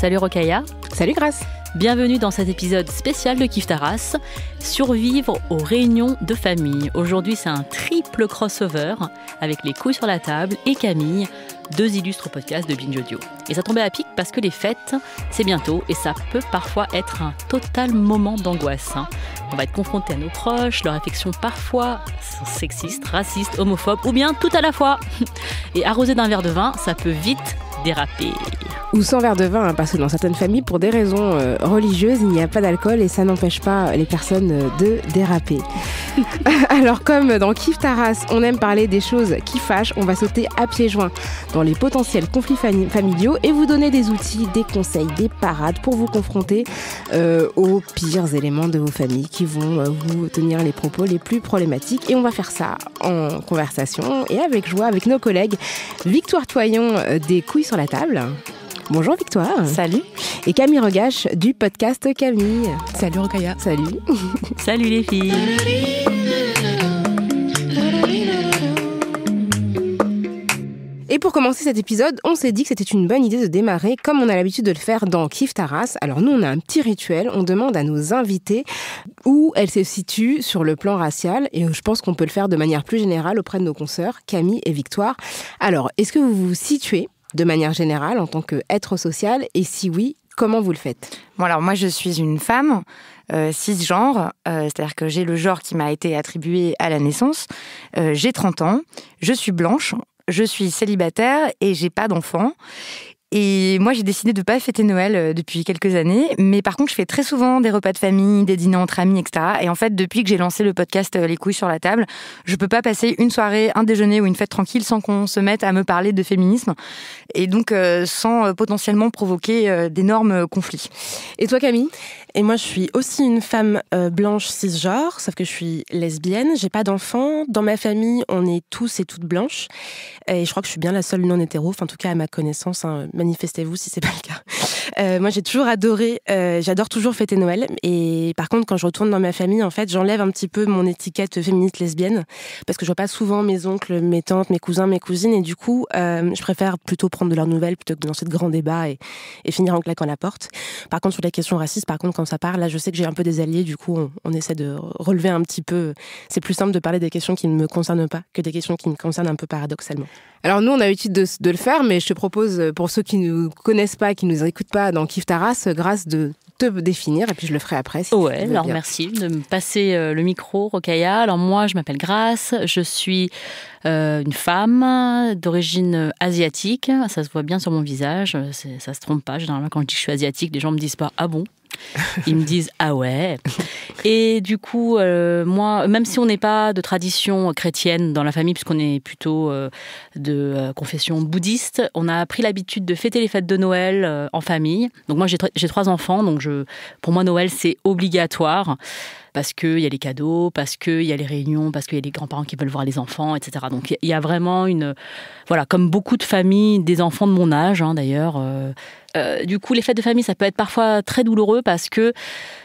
Salut Rokhaya. Salut Grace. Bienvenue dans cet épisode spécial de Kiffe ta race, survivre aux réunions de famille. Aujourd'hui, c'est un triple crossover avec Les couilles sur la table et Camille, deux illustres podcasts de Binge Audio. Et ça tombait à pic parce que les fêtes, c'est bientôt et ça peut parfois être un total moment d'angoisse. On va être confronté à nos proches, leurs affections parfois sont sexistes, racistes, homophobes ou bien tout à la fois. Et arrosé d'un verre de vin, ça peut vite déraper. Ou sans verre de vin, parce que dans certaines familles, pour des raisons religieuses, il n'y a pas d'alcool et ça n'empêche pas les personnes de déraper. Alors comme dans Kiffe ta race, on aime parler des choses qui fâchent, on va sauter à pieds joints dans les potentiels conflits familiaux et vous donner des outils, des conseils, des parades pour vous confronter aux pires éléments de vos familles qui vont vous tenir les propos les plus problématiques. Et on va faire ça en conversation et avec joie avec nos collègues Victoire Toyon des couilles sur la table. Bonjour Victoire. Salut. Et Camille Regache du podcast Camille. Salut Rokhaya. Salut. Salut les filles. Et pour commencer cet épisode, on s'est dit que c'était une bonne idée de démarrer comme on a l'habitude de le faire dans Kiffe ta race. Alors nous, on a un petit rituel, on demande à nos invités où elles se situent sur le plan racial et je pense qu'on peut le faire de manière plus générale auprès de nos consoeurs Camille et Victoire. Alors, est-ce que vous vous situez de manière générale en tant qu'être social et si oui, comment vous le faites ? Bon alors moi je suis une femme cisgenre, c'est-à-dire que j'ai le genre qui m'a été attribué à la naissance, j'ai 30 ans, je suis blanche, je suis célibataire et j'ai pas d'enfant. Et moi, j'ai décidé de ne pas fêter Noël depuis quelques années. Mais par contre, je fais très souvent des repas de famille, des dîners entre amis, etc. Et en fait, depuis que j'ai lancé le podcast Les couilles sur la table, je ne peux pas passer une soirée, un déjeuner ou une fête tranquille sans qu'on se mette à me parler de féminisme. Et donc, sans potentiellement provoquer d'énormes conflits. Et toi, Camille ? Et moi, je suis aussi une femme blanche cisgenre, sauf que je suis lesbienne. J'ai pas d'enfants. Dans ma famille, on est tous et toutes blanches. Et je crois que je suis bien la seule non hétéro, enfin, en tout cas à ma connaissance. Hein, manifestez-vous si c'est pas le cas. Moi, j'ai toujours adoré. J'adore toujours fêter Noël. Et par contre, quand je retourne dans ma famille, en fait, j'enlève un petit peu mon étiquette féministe lesbienne parce que je vois pas souvent mes oncles, mes tantes, mes cousins, mes cousines. Et du coup, je préfère plutôt prendre de leurs nouvelles plutôt que de lancer de grands débats et finir en claquant la porte. Par contre, sur la question raciste, quand ça part, là, je sais que j'ai un peu des alliés, du coup, on essaie de relever un petit peu. C'est plus simple de parler des questions qui ne me concernent pas que des questions qui me concernent un peu paradoxalement. Alors nous, on a l'habitude de le faire, mais je te propose, pour ceux qui ne nous connaissent pas, qui ne nous écoutent pas dans Kiffe ta race, Grâce, de te définir, et puis je le ferai après. Si ouais, alors bien. Merci de me passer le micro, Rokhaya. Alors moi, je m'appelle Grâce, je suis une femme d'origine asiatique. Ça se voit bien sur mon visage, ça se trompe pas. Généralement, quand je dis que je suis asiatique, les gens me disent pas « Ah bon ?» Ils me disent « Ah ouais ?» Et du coup, moi, même si on n'est pas de tradition chrétienne dans la famille, puisqu'on est plutôt de confession bouddhiste, on a pris l'habitude de fêter les fêtes de Noël en famille. Donc moi, j'ai 3 enfants, donc pour moi, Noël, c'est obligatoire. Parce qu'il y a les cadeaux, parce qu'il y a les réunions, parce qu'il y a les grands-parents qui veulent voir les enfants, etc. Donc il y a vraiment voilà, comme beaucoup de familles, des enfants de mon âge, hein, d'ailleurs. Du coup, les fêtes de famille, ça peut être parfois très douloureux parce que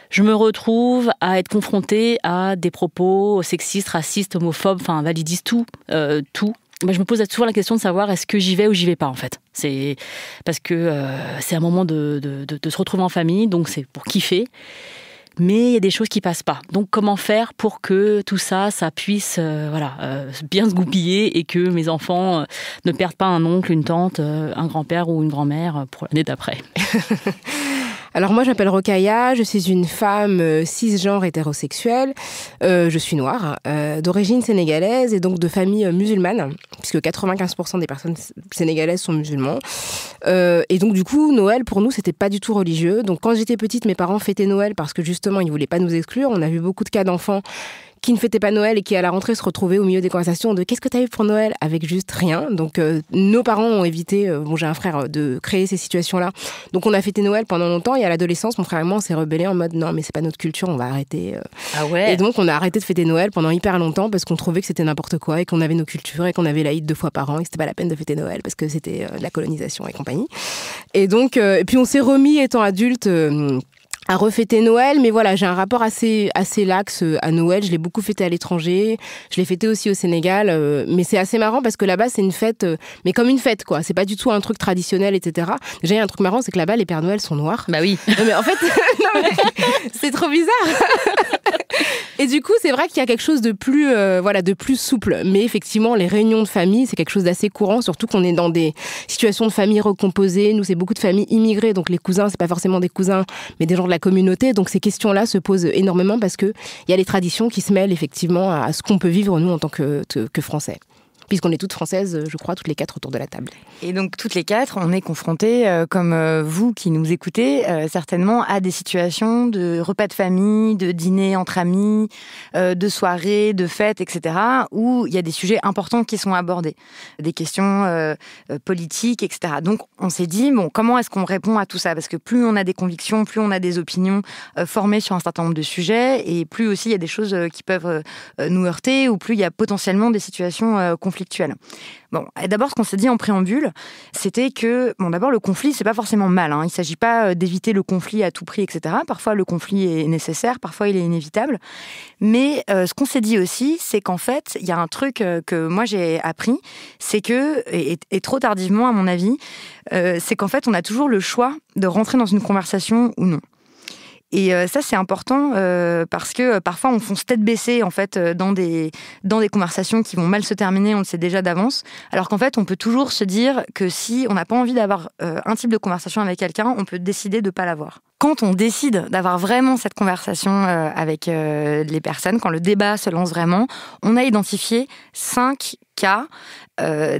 je me retrouve à être confrontée à des propos sexistes, racistes, homophobes, enfin validistes, tout. Moi, je me pose souvent la question de savoir est-ce que j'y vais ou j'y vais pas, en fait. C'est parce que c'est un moment de se retrouver en famille, donc c'est pour kiffer. Mais il y a des choses qui passent pas. Donc, comment faire pour que tout ça puisse bien se goupiller et que mes enfants ne perdent pas un oncle, une tante, un grand-père ou une grand-mère pour l'année d'après. Alors moi, je m'appelle Rokhaya, je suis une femme cisgenre hétérosexuelle, je suis noire, d'origine sénégalaise et donc de famille musulmane, puisque 95% des personnes sénégalaises sont musulmans. Et donc du coup, Noël pour nous, c'était pas du tout religieux. Donc quand j'étais petite, mes parents fêtaient Noël parce que justement, ils voulaient pas nous exclure. On a vu beaucoup de cas d'enfants qui ne fêtaient pas Noël et qui à la rentrée se retrouvaient au milieu des conversations de « qu'est-ce que t'as eu pour Noël ?» avec juste rien. Donc nos parents ont évité, j'ai un frère, de créer ces situations-là. Donc on a fêté Noël pendant longtemps et à l'adolescence, mon frère et moi, on s'est rebellés en mode « non mais c'est pas notre culture, on va arrêter ». Ah ouais. Et donc on a arrêté de fêter Noël pendant hyper longtemps parce qu'on trouvait que c'était n'importe quoi et qu'on avait nos cultures et qu'on avait l'Aïd 2 fois par an et que c'était pas la peine de fêter Noël parce que c'était de la colonisation et compagnie. Et donc, et puis on s'est remis étant adulte refêter Noël, mais voilà, j'ai un rapport assez lax à Noël. Je l'ai beaucoup fêté à l'étranger, je l'ai fêté aussi au Sénégal, mais c'est assez marrant parce que là-bas c'est une fête, mais comme une fête quoi. C'est pas du tout un truc traditionnel, etc. Déjà il y a un truc marrant, c'est que là-bas les Pères Noël sont noirs. Bah oui. Non, mais en fait, non, mais c'est trop bizarre. Et du coup, c'est vrai qu'il y a quelque chose de plus, de plus souple. Mais effectivement, les réunions de famille, c'est quelque chose d'assez courant, surtout qu'on est dans des situations de famille recomposées. Nous, c'est beaucoup de familles immigrées, donc les cousins, c'est pas forcément des cousins, mais des gens de la communauté. Donc ces questions-là se posent énormément parce que il y a les traditions qui se mêlent effectivement à ce qu'on peut vivre nous en tant que Français. Puisqu'on est toutes françaises, je crois, toutes les 4 autour de la table. Et donc, toutes les 4, on est confrontés, comme vous qui nous écoutez, certainement à des situations de repas de famille, de dîner entre amis, de soirées, de fêtes, etc., où il y a des sujets importants qui sont abordés, des questions politiques, etc. Donc, on s'est dit, bon, comment est-ce qu'on répond à tout ça ? Parce que plus on a des convictions, plus on a des opinions formées sur un certain nombre de sujets, et plus aussi il y a des choses qui peuvent nous heurter, ou plus il y a potentiellement des situations conflictuelles. Bon, d'abord, ce qu'on s'est dit en préambule, c'était que, bon, d'abord, le conflit, c'est pas forcément mal. Hein. Il s'agit pas d'éviter le conflit à tout prix, etc. Parfois, le conflit est nécessaire, parfois, il est inévitable. Mais ce qu'on s'est dit aussi, c'est qu'en fait, il y a un truc que moi, j'ai appris, c'est que, et trop tardivement, à mon avis, c'est qu'en fait, on a toujours le choix de rentrer dans une conversation ou non. Et ça, c'est important parce que parfois, on fonce tête baissée en fait, dans des conversations qui vont mal se terminer, on le sait déjà d'avance. Alors qu'en fait, on peut toujours se dire que si on n'a pas envie d'avoir un type de conversation avec quelqu'un, on peut décider de ne pas l'avoir. Quand on décide d'avoir vraiment cette conversation avec les personnes, quand le débat se lance vraiment, on a identifié 5 cas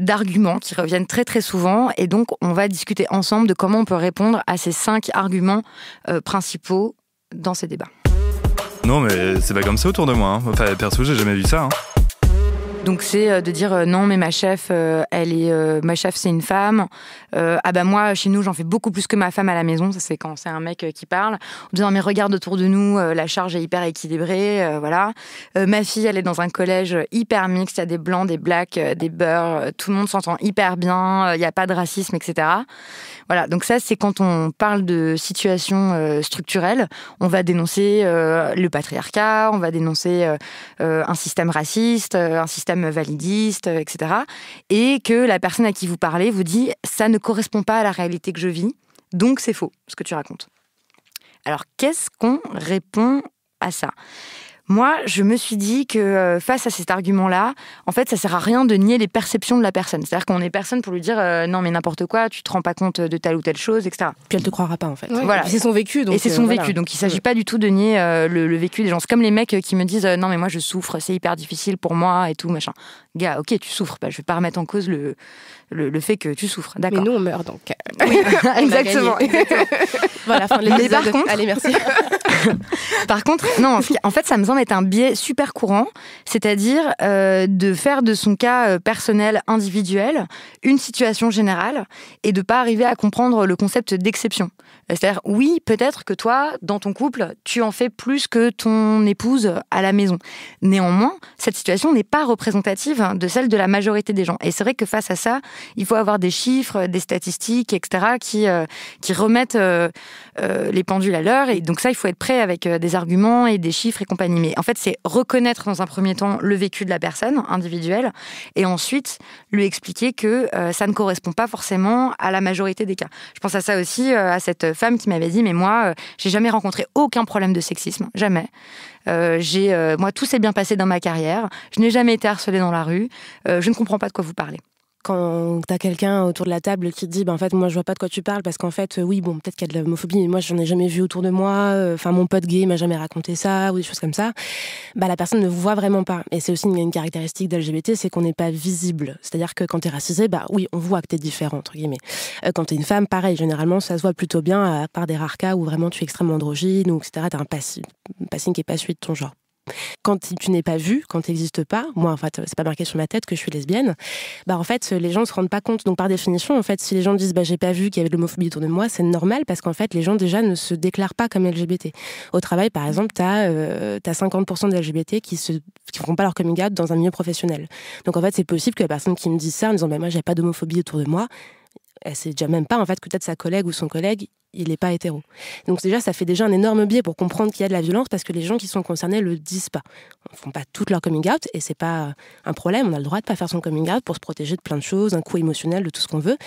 d'arguments qui reviennent très très souvent, et donc on va discuter ensemble de comment on peut répondre à ces 5 arguments principaux dans ces débats. Non mais c'est pas comme ça autour de moi, hein. Enfin perso j'ai jamais vu ça, hein. Donc c'est de dire non mais ma chef ma chef c'est une femme, ah bah moi chez nous j'en fais beaucoup plus que ma femme à la maison, ça c'est quand c'est un mec qui parle, en disant mais regarde autour de nous, la charge est hyper équilibrée, voilà. Ma fille elle est dans un collège hyper mixte, il y a des blancs, des blacks, des beurs, tout le monde s'entend hyper bien, il n'y a pas de racisme, etc. Voilà, donc ça c'est quand on parle de situation structurelle, on va dénoncer le patriarcat, on va dénoncer un système raciste, un système validiste, etc. Et que la personne à qui vous parlez vous dit « ça ne correspond pas à la réalité que je vis, donc c'est faux ce que tu racontes ». Alors qu'est-ce qu'on répond à ça ? Moi, je me suis dit que face à cet argument-là, en fait, ça sert à rien de nier les perceptions de la personne. C'est-à-dire qu'on est personne pour lui dire non mais n'importe quoi, tu te rends pas compte de telle ou telle chose, etc. Puis elle te croira pas en fait. Ouais, voilà. C'est son vécu. Donc, et c'est son vécu, donc il s'agit pas du tout de nier le vécu des gens. C'est comme les mecs qui me disent non mais moi je souffre, c'est hyper difficile pour moi et tout machin. Gars, ok tu souffres, je vais pas remettre en cause le fait que tu souffres, d'accord. Mais nous on meurt donc. Oui, exactement. Voilà, fin de l'épisode. Mais par contre, allez merci. Par contre, non, en fait, ça me semble être un biais super courant, c'est-à-dire de faire de son cas personnel, individuel, une situation générale et de pas arriver à comprendre le concept d'exception. C'est-à-dire, oui, peut-être que toi, dans ton couple, tu en fais plus que ton épouse à la maison. Néanmoins, cette situation n'est pas représentative de celle de la majorité des gens. Et c'est vrai que face à ça, il faut avoir des chiffres, des statistiques, etc., qui remettent les pendules à l'heure. Et donc ça, il faut être prêt avec des arguments et des chiffres et compagnie. Mais en fait, c'est reconnaître dans un premier temps le vécu de la personne individuelle et ensuite lui expliquer que ça ne correspond pas forcément à la majorité des cas. Je pense à ça aussi, à cette femme qui m'avait dit mais moi, j'ai jamais rencontré aucun problème de sexisme, jamais. Moi, tout s'est bien passé dans ma carrière. Je n'ai jamais été harcelée dans la rue. Je ne comprends pas de quoi vous parlez. Quand t'as quelqu'un autour de la table qui te dit en fait moi je vois pas de quoi tu parles parce qu'en fait oui bon peut-être qu'il y a de l'homophobie mais moi j'en ai jamais vu autour de moi, enfin mon pote gay m'a jamais raconté ça ou des choses comme ça, la personne ne vous voit vraiment pas. Et c'est aussi une caractéristique d'LGBT, c'est qu'on n'est pas visible, c'est-à-dire que quand t'es racisé oui on voit que t'es différent entre guillemets. Quand t'es une femme pareil, généralement ça se voit plutôt bien à part des rares cas où vraiment tu es extrêmement androgyne ou etc, t'as un passing qui est pas celui de ton genre. Quand tu n'es pas vu, quand tu n'existes pas, moi en fait c'est pas marqué sur ma tête que je suis lesbienne, en fait les gens ne se rendent pas compte. Donc par définition en fait si les gens disent j'ai pas vu qu'il y avait de l'homophobie autour de moi, c'est normal parce qu'en fait les gens déjà ne se déclarent pas comme LGBT. Au travail par exemple t'as 50% de LGBT qui feront pas leur coming out dans un milieu professionnel. Donc en fait c'est possible que la personne qui me dise ça en disant moi j'ai pas d'homophobie autour de moi, elle sait déjà même pas en fait que peut-être sa collègue ou son collègue il n'est pas hétéro. Donc déjà, ça fait déjà un énorme biais pour comprendre qu'il y a de la violence parce que les gens qui sont concernés le disent pas. Ils font pas tout leur coming out et c'est pas un problème. On a le droit de pas faire son coming out pour se protéger de plein de choses, un coup émotionnel, de tout ce qu'on veut.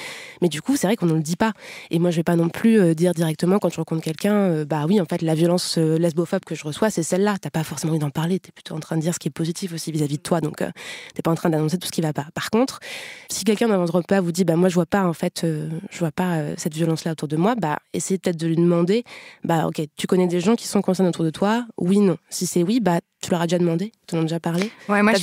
Mais du coup, c'est vrai qu'on ne le dit pas. Et moi, je vais pas non plus dire directement quand je rencontre quelqu'un, bah oui, en fait, la violence lesbophobe que je reçois, c'est celle-là. T'as pas forcément envie d'en parler. T'es plutôt en train de dire ce qui est positif aussi vis-à-vis de toi. Donc, t'es pas en train d'annoncer tout ce qui va pas. Par contre, si quelqu'un dans votre repas vous dit, bah moi, je vois pas en fait, je vois pas cette violence-là autour de moi, bah essayez peut-être de lui demander, bah ok, tu connais des gens qui sont concernés autour de toi? Oui, non. Si c'est oui, bah tu leur as déjà demandé, tu en as déjà parlé. Ouais, moi je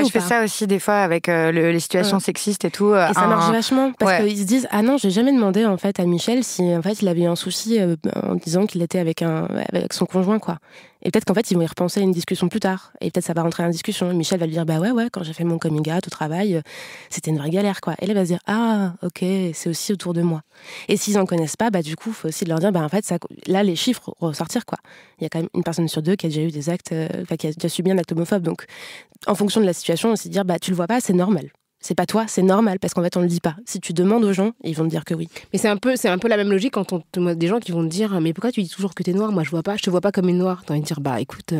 fais ça aussi des fois avec les situations sexistes et tout. Et ça marche vachement parce qu'ils se disent ah non, j'ai jamais demandé en fait à Michel si en fait il avait eu un souci en disant qu'il était avec son conjoint quoi. Et peut-être qu'en fait ils vont y repenser à une discussion plus tard et peut-être ça va rentrer en discussion. Michel va lui dire bah ouais quand j'ai fait mon coming out au travail c'était une vraie galère quoi. Et là elle va se dire ah ok c'est aussi autour de moi. Et s'ils en connaissent pas bah du coup faut aussi leur dire bah en fait ça, là les chiffres ressortir quoi. Il y a quand même une personne sur deux qui a déjà eu des actes qui a déjà subi un acte homophobe. Donc, en fonction de la situation, aussi dire, bah, tu le vois pas, c'est normal. C'est pas toi, c'est normal, parce qu'en fait, on le dit pas. Si tu demandes aux gens, ils vont te dire que oui. Mais c'est un peu la même logique quand des gens qui vont te dire, mais pourquoi tu dis toujours que t'es noire? Moi, je te vois pas comme une noire. T'as envie de dire, bah, écoute,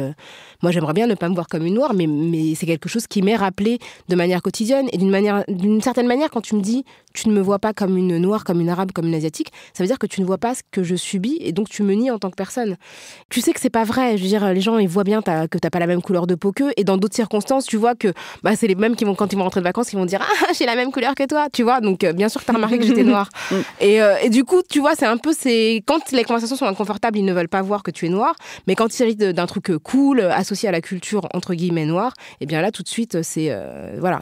moi, j'aimerais bien ne pas me voir comme une noire, mais c'est quelque chose qui m'est rappelé de manière quotidienne. Et d'une certaine manière, quand tu me dis, tu ne me vois pas comme une noire, comme une arabe, comme une asiatique, ça veut dire que tu ne vois pas ce que je subis, et donc tu me nies en tant que personne. Tu sais que c'est pas vrai. Je veux dire, les gens, ils voient bien que t'as pas la même couleur de peau qu'eux, et dans d'autres circonstances, tu vois que, bah, c'est les mêmes qui vont, quand ils vont rentrer de vacances, ils vont dire ah j'ai la même couleur que toi, tu vois, donc bien sûr que t'as remarqué que j'étais noire. Et du coup tu vois c'est quand les conversations sont inconfortables, ils ne veulent pas voir que tu es noire, mais quand il s'agit d'un truc cool associé à la culture entre guillemets noire, et bien là tout de suite c'est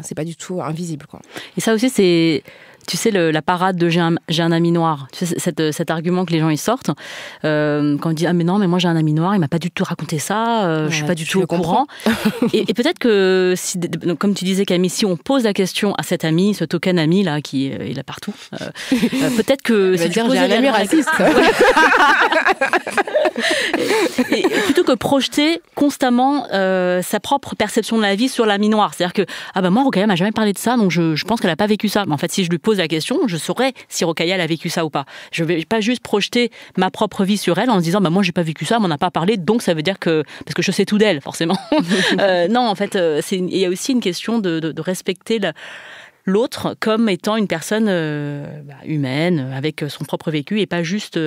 c'est pas du tout invisible quoi. Et ça aussi c'est tu sais, la parade de j'ai un ami noir, tu sais, cet argument que les gens y sortent, quand on dit ah mais non, mais moi j'ai un ami noir, il m'a pas du tout raconté ça, je suis pas du tout au courant. et peut-être que, comme tu disais Camille, si on pose la question à cet ami, ce token ami là qui est là partout, peut-être que c'est dire j'ai un ami raciste. et plutôt que projeter constamment sa propre perception de la vie sur l'ami noir, c'est-à-dire que ah bah moi Rokhaya m'a jamais parlé de ça, donc je pense qu'elle a pas vécu ça. Mais en fait, si je lui pose la question, je saurais si Rokhaya a vécu ça ou pas. Je vais pas juste projeter ma propre vie sur elle en se disant bah moi j'ai pas vécu ça, on m'en a pas parlé, donc ça veut dire que parce que je sais tout d'elle forcément. Non, en fait, il y a aussi une question de respecter l'autre comme étant une personne humaine, avec son propre vécu, et pas juste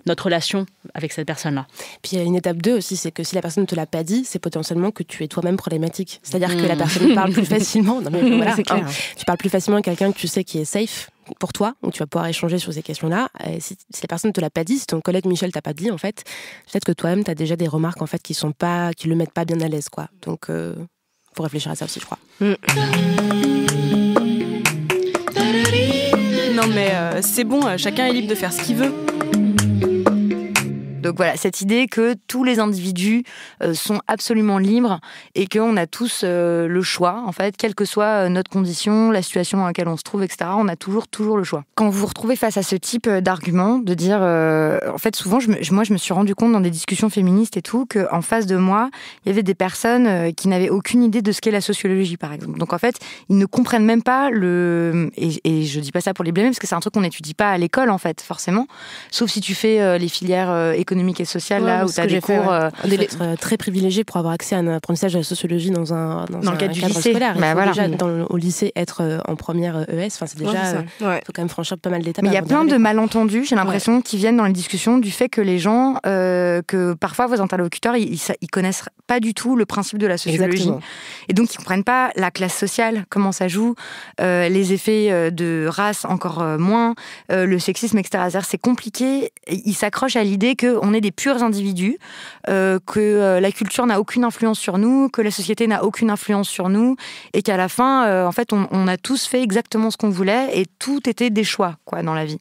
notre relation avec cette personne-là. Puis il y a une étape 2 aussi, c'est que si la personne ne te l'a pas dit, c'est potentiellement que tu es toi-même problématique. C'est-à-dire que la personne parle plus facilement. Non, mais voilà, c'est clair. Tu parles plus facilement à quelqu'un que tu sais qui est safe pour toi, où tu vas pouvoir échanger sur ces questions-là. Et si la personne ne te l'a pas dit, si ton collègue Michel t'a pas dit, en fait, peut-être que toi-même, tu as déjà des remarques en fait, qui le mettent pas bien à l'aise, quoi. Donc, faut réfléchir à ça aussi, je crois. Non mais c'est bon, chacun est libre de faire ce qu'il veut. Donc voilà, cette idée que tous les individus sont absolument libres et qu'on a tous le choix, en fait, quelle que soit notre condition, la situation dans laquelle on se trouve, etc., on a toujours le choix. Quand vous vous retrouvez face à ce type d'argument, de dire... en fait, souvent, moi, je me suis rendu compte dans des discussions féministes et tout, qu'en face de moi, il y avait des personnes qui n'avaient aucune idée de ce qu'est la sociologie, par exemple. Donc en fait, ils ne comprennent même pas et je dis pas ça pour les blâmer, parce que c'est un truc qu'on n'étudie pas à l'école, en fait, forcément. Sauf si tu fais les filières économique et sociale, là, où tu as des cours... d'être très privilégié pour avoir accès à un apprentissage de la sociologie dans le cadre du cadre lycée. Scolaire. Il faut voilà. déjà, au lycée, être en première ES, enfin, c'est déjà... Il faut quand même franchir pas mal d'étapes. Mais il y a plein de malentendus, j'ai l'impression, qui viennent dans les discussions du fait que les gens, que parfois vos interlocuteurs, ils connaissent pas du tout le principe de la sociologie. Exactement. Et donc, ils comprennent pas la classe sociale, comment ça joue, les effets de race encore moins, le sexisme, etc. C'est compliqué. Ils s'accrochent à l'idée qu'on est des purs individus, que la culture n'a aucune influence sur nous, que la société n'a aucune influence sur nous, et qu'à la fin, en fait, on a tous fait exactement ce qu'on voulait, et tout était des choix, quoi, dans la vie.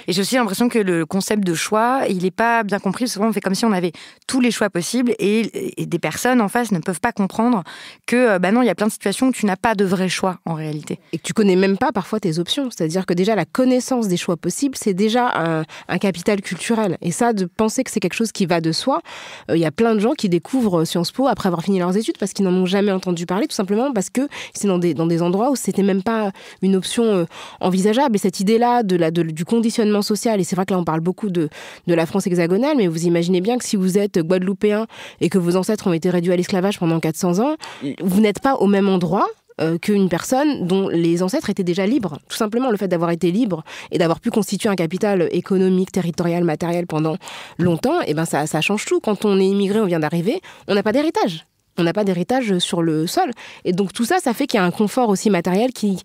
Et j'ai aussi l'impression que le concept de choix, il n'est pas bien compris. Souvent, on fait comme si on avait tous les choix possibles, et des personnes en face ne peuvent pas comprendre que, non, il y a plein de situations où tu n'as pas de vrai choix, en réalité. Et que tu connais même pas parfois tes options. C'est-à-dire que déjà, la connaissance des choix possibles, c'est déjà un capital culturel. Et ça, de penser que c'est quelque chose qui va de soi. Il y a plein de gens qui découvrent Sciences Po après avoir fini leurs études parce qu'ils n'en ont jamais entendu parler, tout simplement parce que c'est dans des endroits où c'était même pas une option envisageable. Et cette idée-là du conditionnement social, et c'est vrai que là on parle beaucoup de la France hexagonale, mais vous imaginez bien que si vous êtes guadeloupéen et que vos ancêtres ont été réduits à l'esclavage pendant 400 ans, vous n'êtes pas au même endroit qu'une personne dont les ancêtres étaient déjà libres. Tout simplement, le fait d'avoir été libre et d'avoir pu constituer un capital économique, territorial, matériel pendant longtemps, et ben ça change tout. Quand on est immigré, on vient d'arriver, on n'a pas d'héritage. On n'a pas d'héritage sur le sol. Et donc tout ça, ça fait qu'il y a un confort aussi matériel qui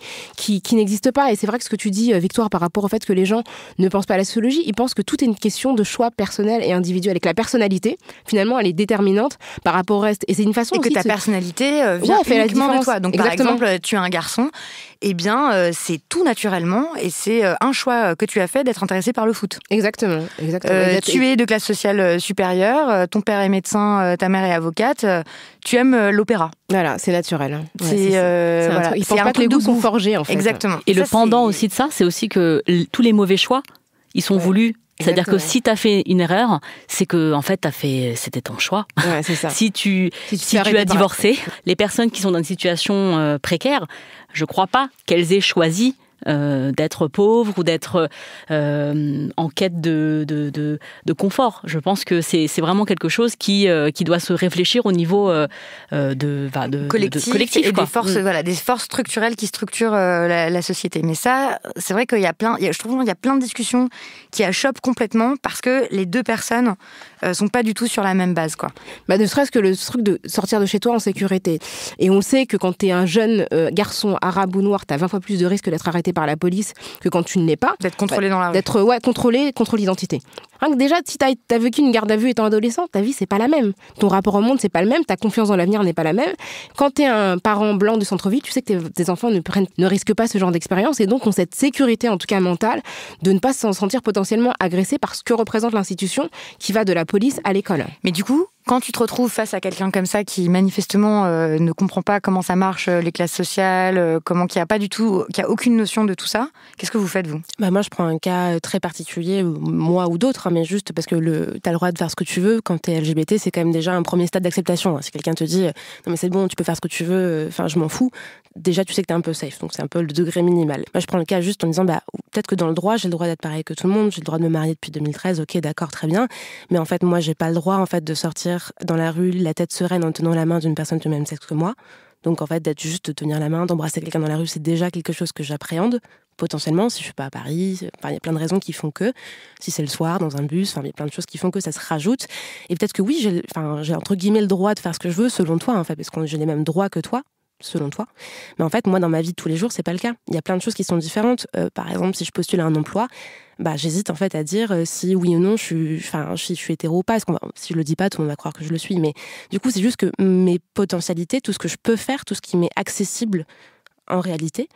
n'existe pas. Et c'est vrai que ce que tu dis, Victoire, par rapport au fait que les gens ne pensent pas à la sociologie, ils pensent que tout est une question de choix personnel et individuel. Et que la personnalité, finalement, elle est déterminante par rapport au reste. Et c'est une façon et aussi que ta personnalité vient uniquement de toi. Donc Exactement. par exemple, tu es un garçon, eh bien c'est tout naturellement et c'est un choix que tu as fait d'être intéressé par le foot. Exactement. Tu es de classe sociale supérieure, ton père est médecin, ta mère est avocate, tu aimes l'opéra. Voilà, c'est naturel. Voilà. Ils pensent pas que les goûts sont forgés, en fait. Exactement. Et le pendant aussi de ça, c'est aussi que tous les mauvais choix, ils sont voulus. C'est-à-dire que si tu as fait une erreur, c'est que en fait c'était ton choix. Ouais, c'est ça. Si tu as divorcé, les personnes qui sont dans une situation précaire, je crois pas qu'elles aient choisi d'être pauvres ou d'être en quête de confort. Je pense que c'est vraiment quelque chose qui doit se réfléchir au niveau collectif et quoi. des forces structurelles qui structurent la société. Mais ça, c'est vrai qu'il y a je trouve qu'il y a plein de discussions qui achoppent complètement parce que les deux personnes sont pas du tout sur la même base, quoi. Ne serait-ce que le truc de sortir de chez toi en sécurité. Et on sait que quand t'es un jeune garçon arabe ou noir, t'as 20 fois plus de risques d'être arrêté par la police que quand tu ne l'es pas. D'être contrôlé dans la rue. D'être contrôlé, contrôle d'identité. Rien que déjà, si t'as vécu une garde à vue étant adolescent, ta vie, c'est pas la même. Ton rapport au monde, c'est pas le même. Ta confiance dans l'avenir n'est pas la même. Quand t'es un parent blanc du centre-ville, tu sais que tes enfants ne risquent pas ce genre d'expérience et donc ont cette sécurité, en tout cas mentale, de ne pas se sentir potentiellement agressés par ce que représente l'institution qui va de la police à l'école. Mais du coup, quand tu te retrouves face à quelqu'un comme ça qui manifestement ne comprend pas comment ça marche, les classes sociales, qui a aucune notion de tout ça, qu'est-ce que vous faites, vous ? Moi, je prends un cas très particulier, moi ou d'autres, mais juste parce que t'as le droit de faire ce que tu veux. Quand t'es LGBT, c'est quand même déjà un premier stade d'acceptation. Si quelqu'un te dit non mais c'est bon, tu peux faire ce que tu veux, je m'en fous, déjà tu sais que t'es un peu safe, donc c'est un peu le degré minimal. Moi, je prends le cas juste en disant peut-être que dans le droit, j'ai le droit d'être pareil que tout le monde, j'ai le droit de me marier depuis 2013, ok, d'accord, très bien, mais en fait, moi, j'ai pas le droit en fait de sortir dans la rue, la tête sereine en tenant la main d'une personne du même sexe que moi. Donc en fait, d'être juste de tenir la main, d'embrasser quelqu'un dans la rue, c'est déjà quelque chose que j'appréhende, potentiellement, si je suis pas à Paris. Il y a plein de raisons qui font que, si c'est le soir, dans un bus, il y a plein de choses qui font que ça se rajoute. Et peut-être que oui, j'ai entre guillemets le droit de faire ce que je veux, selon toi, en fait, parce que j'ai les mêmes droits que toi, selon toi. Mais en fait, moi, dans ma vie de tous les jours, c'est pas le cas. Il y a plein de choses qui sont différentes. Par exemple, si je postule à un emploi, j'hésite en fait à dire si oui ou non si je suis hétéro ou pas. Si je le dis pas, tout le monde va croire que je le suis. Mais du coup, c'est juste que mes potentialités, tout ce que je peux faire, tout ce qui m'est accessible en réalité,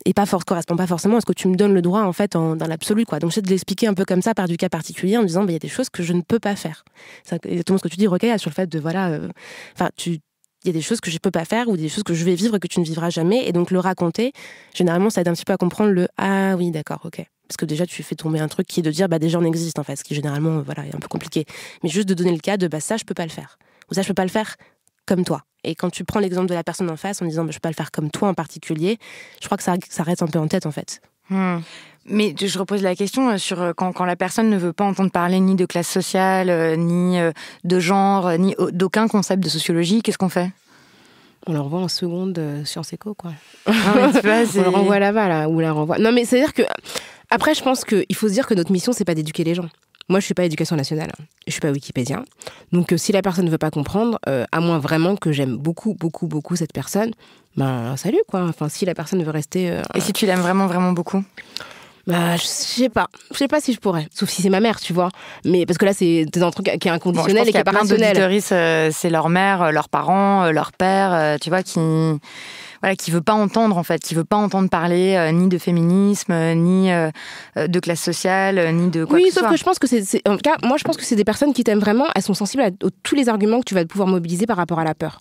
et correspond pas forcément à ce que tu me donnes le droit en fait dans l'absolu, quoi. Donc j'essaie de l'expliquer un peu comme ça par du cas particulier en disant il y a des choses que je ne peux pas faire. C'est exactement ce que tu dis, Rokhaya, sur le fait de il y a des choses que je peux pas faire ou des choses que je vais vivre et que tu ne vivras jamais. Et donc, le raconter, généralement, ça aide un petit peu à comprendre ah oui, d'accord, ok. Parce que déjà, tu fais tomber un truc qui est de dire, déjà, on existe, en fait, ce qui, généralement, est un peu compliqué. Mais juste de donner le cas de, ça, je peux pas le faire. Ou ça, je peux pas le faire comme toi. Et quand tu prends l'exemple de la personne en face en disant, je peux pas le faire comme toi en particulier, je crois que ça reste un peu en tête, en fait. Mais je repose la question sur quand la personne ne veut pas entendre parler ni de classe sociale, ni de genre, ni d'aucun concept de sociologie, qu'est-ce qu'on fait ? On le renvoie en seconde Sciences Éco, quoi. Non, mais tu vois, on le renvoie là-bas, là, ou la renvoie. Non, mais c'est-à-dire que... Après, je pense qu'il faut se dire que notre mission, c'est pas d'éduquer les gens. Moi, je suis pas éducation nationale. Je suis pas Wikipédien. Donc, si la personne ne veut pas comprendre, à moins vraiment que j'aime beaucoup, beaucoup, beaucoup cette personne, salut, quoi. Enfin, si la personne veut rester... Et si tu l'aimes vraiment, vraiment beaucoup ? Je sais pas. Je sais pas si je pourrais. Sauf si c'est ma mère, tu vois. Mais parce que là, c'est un truc qui est inconditionnel et qui est pas rationnel. Je pense qu'il y a plein d'auditoristes, c'est leur mère, leurs parents, leur père, tu vois, qui veut pas entendre, en fait, qui veut pas entendre parler ni de féminisme, ni de classe sociale, ni de quoi que ce soit. Oui, sauf que je pense que en tout cas, moi, je pense que c'est des personnes qui t'aiment vraiment. Elles sont sensibles à tous les arguments que tu vas pouvoir mobiliser par rapport à la peur.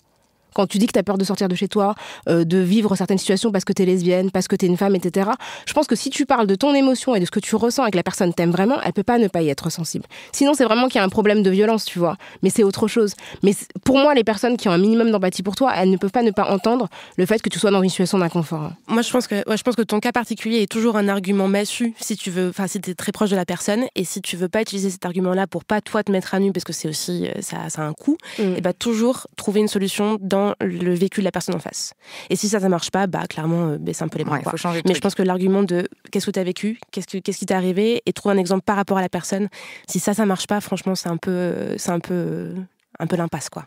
Quand tu dis que tu as peur de sortir de chez toi, de vivre certaines situations parce que tu es lesbienne, parce que tu es une femme, etc. Je pense que si tu parles de ton émotion et de ce que tu ressens et que la personne t'aime vraiment, elle peut pas ne pas y être sensible. Sinon, c'est vraiment qu'il y a un problème de violence, tu vois. Mais c'est autre chose. Mais pour moi, les personnes qui ont un minimum d'empathie pour toi, elles ne peuvent pas ne pas entendre le fait que tu sois dans une situation d'inconfort. Moi, je pense que ton cas particulier est toujours un argument massu si tu veux, si t'es très proche de la personne et si tu veux pas utiliser cet argument-là pour pas toi te mettre à nu parce que c'est aussi ça a un coût. Et toujours trouver une solution dans le vécu de la personne en face. Et si ça marche pas, clairement baisse un peu les bras. Faut changer de Mais truc. je pense que l'argument de qu'est-ce que tu as vécu, qu'est-ce qui t'est arrivé et trouver un exemple par rapport à la personne. Si ça marche pas, franchement, c'est un peu l'impasse, quoi.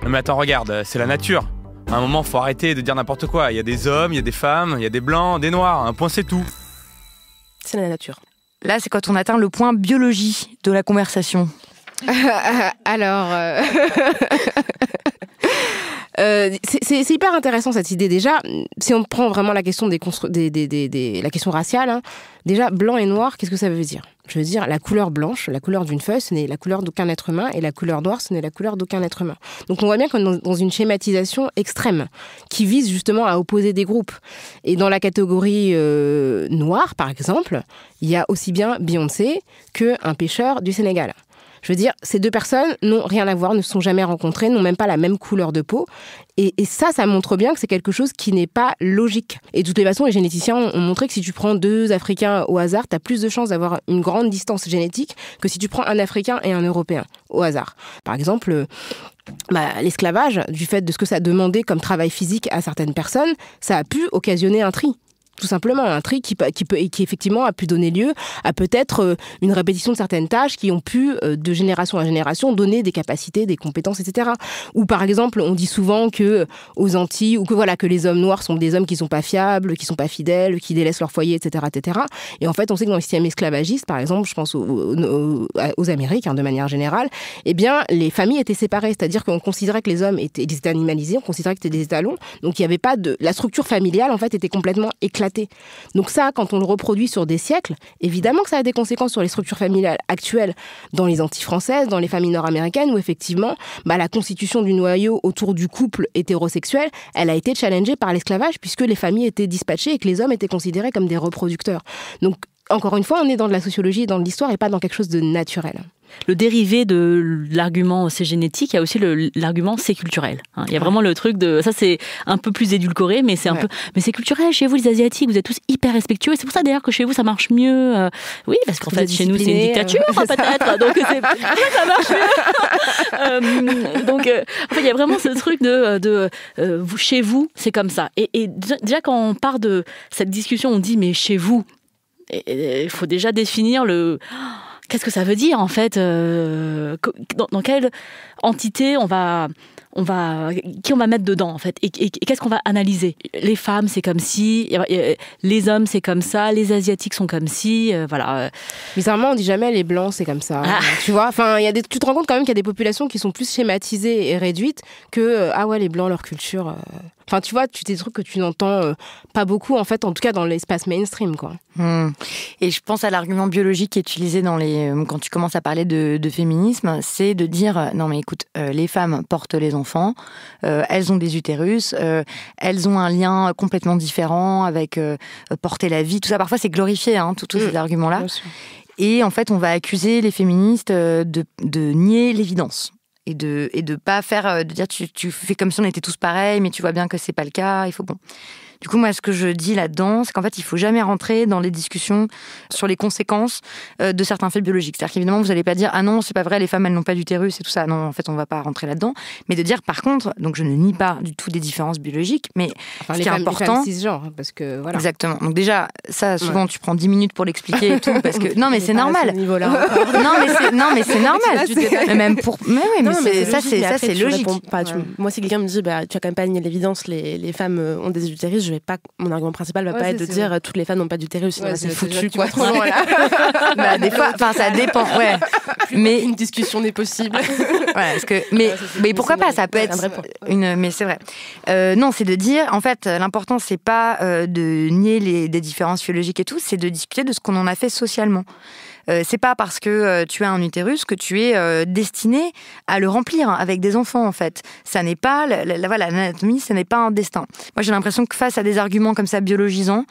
Non mais attends, regarde, c'est la nature. À un moment, faut arrêter de dire n'importe quoi. Il y a des hommes, il y a des femmes, il y a des blancs, des noirs. Un point, c'est tout. C'est la nature. Là, c'est quand on atteint le point biologie de la conversation. Alors, c'est hyper intéressant cette idée. Déjà, si on prend vraiment la question la question raciale, hein, déjà blanc et noir, qu'est-ce que ça veut dire ? Je veux dire, la couleur blanche, la couleur d'une feuille, ce n'est la couleur d'aucun être humain, et la couleur noire, ce n'est la couleur d'aucun être humain. Donc on voit bien qu'on est dans une schématisation extrême, qui vise justement à opposer des groupes. Et dans la catégorie noire, par exemple, il y a aussi bien Beyoncé qu'un pêcheur du Sénégal. Je veux dire, ces deux personnes n'ont rien à voir, ne se sont jamais rencontrées, n'ont même pas la même couleur de peau. Et ça montre bien que c'est quelque chose qui n'est pas logique. Et de toutes les façons, les généticiens ont montré que si tu prends deux Africains au hasard, tu as plus de chances d'avoir une grande distance génétique que si tu prends un Africain et un Européen au hasard. Par exemple, l'esclavage, du fait de ce que ça demandait comme travail physique à certaines personnes, ça a pu occasionner un tri. Tout simplement, un tri qui effectivement a pu donner lieu à peut-être une répétition de certaines tâches qui ont pu, de génération à génération, donner des capacités, des compétences, etc. Ou par exemple, on dit souvent que aux Antilles, ou que les hommes noirs sont des hommes qui sont pas fiables, qui sont pas fidèles, qui délaissent leur foyer, etc., etc. Et en fait, on sait que dans le système esclavagiste, par exemple, je pense aux Amériques, de manière générale, eh bien, les familles étaient séparées, c'est-à-dire qu'on considérait que les hommes étaient animalisés, on considérait que c'était des étalons, donc il y avait pas la structure familiale en fait était complètement éclatée. Donc ça, quand on le reproduit sur des siècles, évidemment que ça a des conséquences sur les structures familiales actuelles dans les Antilles françaises, dans les familles nord-américaines, où effectivement, la constitution du noyau autour du couple hétérosexuel, elle a été challengée par l'esclavage, puisque les familles étaient dispatchées et que les hommes étaient considérés comme des reproducteurs. Donc, encore une fois, on est dans de la sociologie et dans de l'histoire et pas dans quelque chose de naturel. Le dérivé de l'argument c'est génétique, il y a aussi l'argument c'est culturel. Il y a vraiment le truc de... Ça, c'est un peu plus édulcoré, mais c'est un peu... Mais c'est culturel. Chez vous, les Asiatiques, vous êtes tous hyper respectueux. Et c'est pour ça, d'ailleurs, que chez vous, ça marche mieux. Oui, parce qu'en fait, chez nous, c'est une dictature, peut-être. Donc, ça marche mieux. Donc, en fait, il y a vraiment ce truc chez vous, c'est comme ça. Et déjà, quand on part de cette discussion, on dit, mais chez vous, il faut déjà définir qu'est-ce que ça veut dire, en fait, dans quelle entité qui on va mettre dedans, en fait, et qu'est-ce qu'on va analyser. Les femmes, c'est comme si, les hommes, c'est comme ça, les Asiatiques sont comme si, voilà. Bizarrement, on dit jamais les Blancs, c'est comme ça. Tu vois, enfin, tu te rends compte quand même qu'il y a des populations qui sont plus schématisées et réduites que, les Blancs, leur culture... Enfin, tu vois, des trucs que tu n'entends pas beaucoup, en fait, en tout cas dans l'espace mainstream, quoi. Et je pense à l'argument biologique qui est utilisé quand tu commences à parler de féminisme, c'est de dire, non mais écoute, les femmes portent les enfants, elles ont des utérus, elles ont un lien complètement différent avec porter la vie, tout ça. Parfois, c'est glorifié, tous ces arguments-là. Et en fait, on va accuser les féministes de nier l'évidence. Et de pas faire, de dire tu fais comme si on était tous pareils, mais tu vois bien que c'est pas le cas, il faut bon. Du coup, moi, ce que je dis là-dedans, c'est qu'en fait, il faut jamais rentrer dans les discussions sur les conséquences de certains faits biologiques. C'est-à-dire qu'évidemment, vous n'allez pas dire « Ah non, c'est pas vrai, les femmes, elles n'ont pas d'utérus et tout ça ». Non, en fait, on va pas rentrer là-dedans. Mais de dire, par contre, donc je ne nie pas du tout des différences biologiques, mais ce qui est important... Les femmes cisgenres, parce que voilà. Exactement. Donc déjà, ça, souvent, tu prends 10 minutes pour l'expliquer et tout, parce que... Non, mais c'est normal. Non, mais c'est normal. Même pour... Mais oui, mais ça, c'est logique. Moi, si quelqu'un me dit « Tu as quand même pas nié l'évidence, les femmes ont des utérus », mon argument principal va pas être de dire toutes les femmes n'ont pas d'utérus, c'est foutu, tu vois. Trop loin, là. Des fois, ça dépend, ouais. Mais une discussion n'est possible. Parce que, mais pourquoi pas, ça peut être mais c'est vrai. Non, c'est de dire, en fait, l'important, c'est pas de nier des différences biologiques et tout, c'est de discuter de ce qu'on en a fait socialement. C'est pas parce que tu as un utérus que tu es destiné à le remplir avec des enfants, en fait. Ça n'est pas, l'anatomie, ça n'est pas un destin. Moi, j'ai l'impression que face à des arguments comme ça biologisants,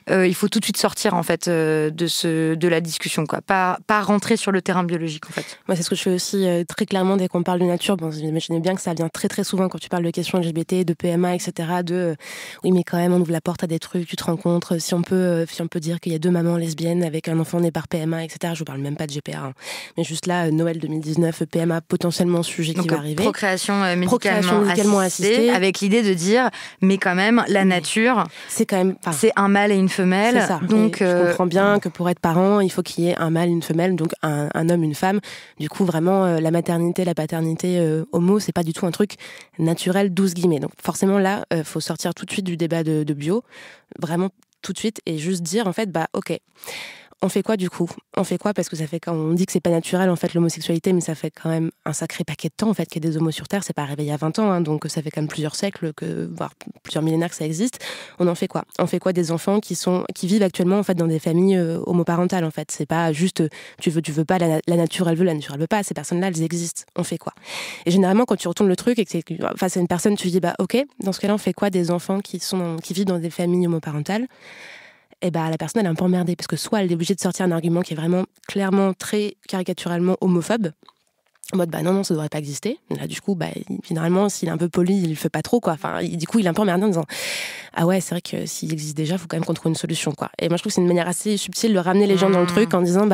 il faut tout de suite sortir, en fait, de la discussion, quoi. Pas rentrer sur le terrain biologique, en fait. Moi, c'est ce que je fais aussi très clairement dès qu'on parle de nature. Bon, j'imaginez bien que ça vient très très souvent quand tu parles de questions LGBT, de PMA, etc. Oui, mais quand même, on ouvre la porte à des trucs, tu te rencontres. Si on peut dire qu'il y a 2 mamans lesbiennes avec un enfant né par PMA, etc. Je vous parle même pas de GPA, hein. Mais juste là, Noël 2019, PMA potentiellement sujet qui va arriver. Procréation médicalement assistée, avec l'idée de dire, mais quand même, la nature, c'est quand même, c'est un mâle et une femelle. C'est ça. Donc, je comprends bien que pour être parent, il faut qu'il y ait un mâle, une femelle, donc un homme, une femme. Du coup, vraiment, la maternité, la paternité homo, c'est pas du tout un truc naturel, 12 guillemets. Donc forcément, là, faut sortir tout de suite du débat de bio, vraiment tout de suite, et juste dire, en fait, ok, on fait quoi du coup ? On fait quoi ? Parce que ça fait, quand on dit que c'est pas naturel, en fait, l'homosexualité, mais ça fait quand même un sacré paquet de temps, en fait, qu'il y ait des homos sur Terre. C'est pas arrivé il y a 20 ans, hein, donc ça fait quand même plusieurs siècles, voire plusieurs millénaires que ça existe. On en fait quoi ? On fait quoi des enfants qui vivent actuellement, en fait, dans des familles homoparentales, en fait ? C'est pas juste, tu veux pas, la nature, elle veut, la nature, elle veut pas. Ces personnes-là, elles existent. On fait quoi ? Et généralement, quand tu retournes le truc et que c'est face à une personne, tu dis, ok, dans ce cas-là, on fait quoi des enfants qui vivent dans des familles homoparentales ? Et la personne, elle est un peu emmerdée, parce que soit elle est obligée de sortir un argument qui est vraiment clairement, très caricaturalement homophobe, en mode non, ça devrait pas exister. Là, du coup, généralement, s'il est un peu poli, il le fait pas trop, quoi. Enfin, du coup, il est un peu emmerdé en disant ah ouais, c'est vrai que s'il existe déjà, il faut quand même qu'on trouve une solution, quoi. Et moi, je trouve que c'est une manière assez subtile de ramener les gens dans le truc en disant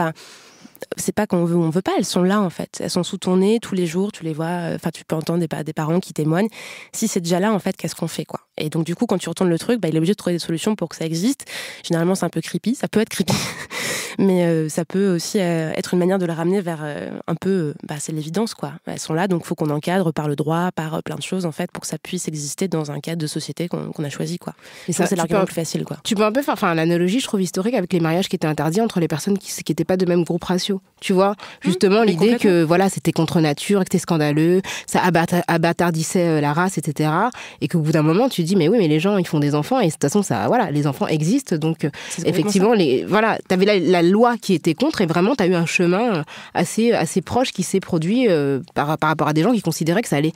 c'est pas qu'on veut ou on veut pas, elles sont là en fait. Elles sont sous ton nez tous les jours, tu les vois, tu peux entendre des parents qui témoignent. Si c'est déjà là en fait, qu'est-ce qu'on fait, quoi. Et donc du coup, quand tu retournes le truc, il est obligé de trouver des solutions pour que ça existe. Généralement, c'est un peu creepy, ça peut être creepy. Mais ça peut aussi être une manière de les ramener vers un peu, c'est l'évidence, quoi. Elles sont là, donc il faut qu'on encadre par le droit, par plein de choses, en fait, pour que ça puisse exister dans un cadre de société qu'on a choisi, quoi. Et ça, c'est l'argument le plus facile, quoi. Tu peux un peu faire l'analogie, je trouve, historique avec les mariages qui étaient interdits entre les personnes qui n'étaient pas de même groupe ratio. Tu vois, justement, l'idée que c'était contre nature, que c'était scandaleux, ça abattardissait la race, etc. Et qu'au bout d'un moment, tu dis, mais oui, mais les gens, ils font des enfants, et de toute façon, les enfants existent, donc effectivement, t'avais la loi qui était contre, et vraiment, t'as eu un chemin assez proche qui s'est produit par rapport à des gens qui considéraient que ça allait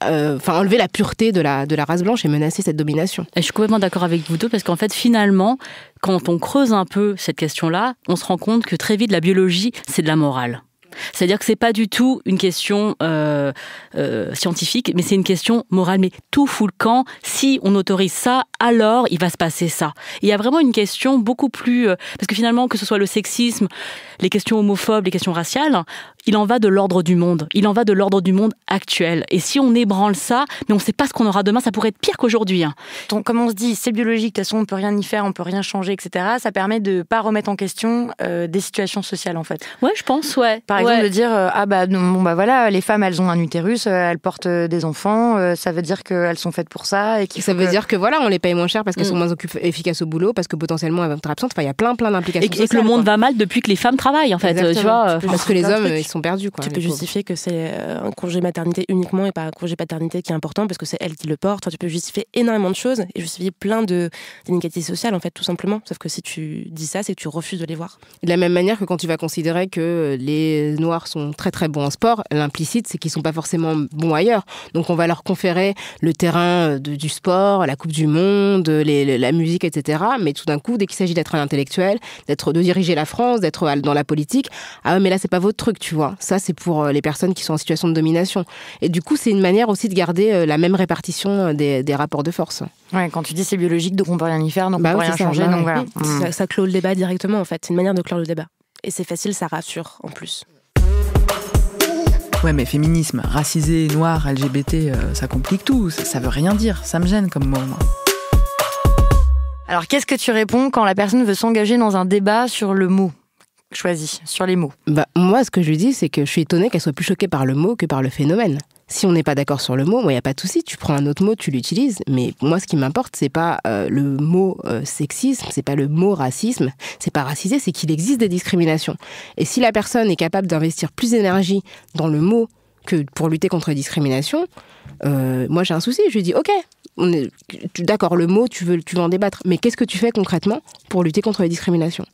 enlever la pureté de la race blanche et menacer cette domination. Et je suis complètement d'accord avec vous deux, parce qu'en fait, finalement, quand on creuse un peu cette question-là, on se rend compte que très vite, la biologie, c'est de la morale. C'est-à-dire que c'est pas du tout une question scientifique, mais c'est une question morale. Mais tout fout le camp. Si on autorise ça, alors il va se passer ça. Et il y a vraiment une question beaucoup plus... parce que finalement, que ce soit le sexisme, les questions homophobes, les questions raciales, il en va de l'ordre du monde. Il en va de l'ordre du monde actuel. Et si on ébranle ça, mais on ne sait pas ce qu'on aura demain, ça pourrait être pire qu'aujourd'hui. Donc, comme on se dit, c'est biologique, de toute façon, on ne peut rien y faire, on ne peut rien changer, etc. Ça permet de ne pas remettre en question des situations sociales, en fait. Ouais, je pense, ouais. Par exemple, de dire, voilà, les femmes, elles ont un utérus, elles portent des enfants, ça veut dire qu'elles sont faites pour ça. Et ça veut dire que on les paye moins cher parce qu'elles sont moins efficaces au boulot, parce que potentiellement elles vont être absentes. Enfin, il y a plein d'implications sociales. Et que le monde va mal depuis que les femmes travaillent, en fait. Tu vois, parce que les hommes, ils sont perdus, quoi. Tu peux justifier que c'est un congé maternité uniquement et pas un congé paternité qui est important parce que c'est elle qui le porte. Enfin, tu peux justifier énormément de choses et justifier plein d'inégalités sociales, en fait, tout simplement. Sauf que si tu dis ça, c'est que tu refuses de les voir. De la même manière que quand tu vas considérer que les Noirs sont très très bons en sport, l'implicite, c'est qu'ils sont pas forcément bons ailleurs. Donc on va leur conférer le terrain du sport, la Coupe du Monde, la musique, etc. Mais tout d'un coup, dès qu'il s'agit d'être un intellectuel, de diriger la France, d'être dans la politique, mais là c'est pas votre truc, tu vois. Ça c'est pour les personnes qui sont en situation de domination. Et du coup, c'est une manière aussi de garder la même répartition des rapports de force. Ouais, quand tu dis c'est biologique, donc on peut rien y faire, donc on peut rien changer, donc voilà. Ça clôt le débat directement, en fait. C'est une manière de clore le débat. Et c'est facile, ça rassure, en plus. Ouais, mais féminisme, racisé, noir, LGBT, ça complique tout. Ça veut rien dire. Ça me gêne comme mot, moi. Alors, qu'est-ce que tu réponds quand la personne veut s'engager dans un débat sur le mot choisi, sur les mots ? Moi, ce que je lui dis, c'est que je suis étonnée qu'elle soit plus choquée par le mot que par le phénomène. Si on n'est pas d'accord sur le mot, il n'y a pas de souci, tu prends un autre mot, tu l'utilises. Mais moi, ce qui m'importe, c'est pas le mot sexisme, c'est pas le mot racisme, c'est pas racisé, c'est qu'il existe des discriminations. Et si la personne est capable d'investir plus d'énergie dans le mot que pour lutter contre les discriminations, moi j'ai un souci. Je lui dis, ok, d'accord, le mot, tu veux en débattre, mais qu'est-ce que tu fais concrètement pour lutter contre les discriminations ?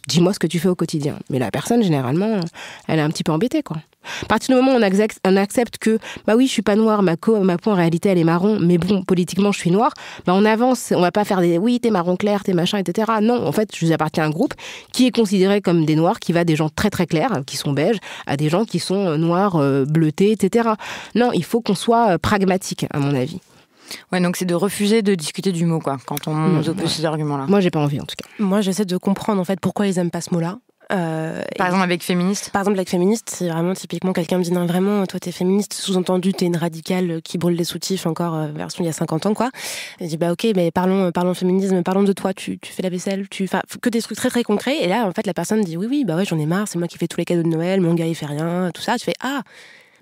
dis-moi ce que tu fais au quotidien. Mais la personne, généralement, elle est un petit peu embêtée, quoi. À partir du moment où on accepte que, bah oui, je suis pas noire, ma peau en réalité elle est marron, mais bon, politiquement je suis noire, bah on avance, on va pas faire des, oui, t'es marron clair, t'es machin, etc. Non, en fait, je appartiens à un groupe qui est considéré comme des noirs, qui va des gens très très clairs, qui sont beiges, à des gens qui sont noirs, bleutés, etc. Non, il faut qu'on soit pragmatique, à mon avis. Ouais, donc c'est de refuser de discuter du mot, quoi, quand on oppose ces arguments-là. Moi, j'ai pas envie, en tout cas. Moi, j'essaie de comprendre, en fait, pourquoi ils aiment pas ce mot-là. Par exemple avec féministe. Par exemple avec féministe, c'est vraiment typiquement quelqu'un me dit non vraiment toi t'es féministe, sous-entendu t'es une radicale qui brûle des soutifs encore version il y a 50 ans quoi. Et je dis bah ok mais parlons féminisme, parlons de toi, tu fais la vaisselle, que des trucs très très concrets et là en fait la personne dit oui bah ouais j'en ai marre, c'est moi qui fais tous les cadeaux de Noël, mon gars il fait rien, tout ça, tu fais ah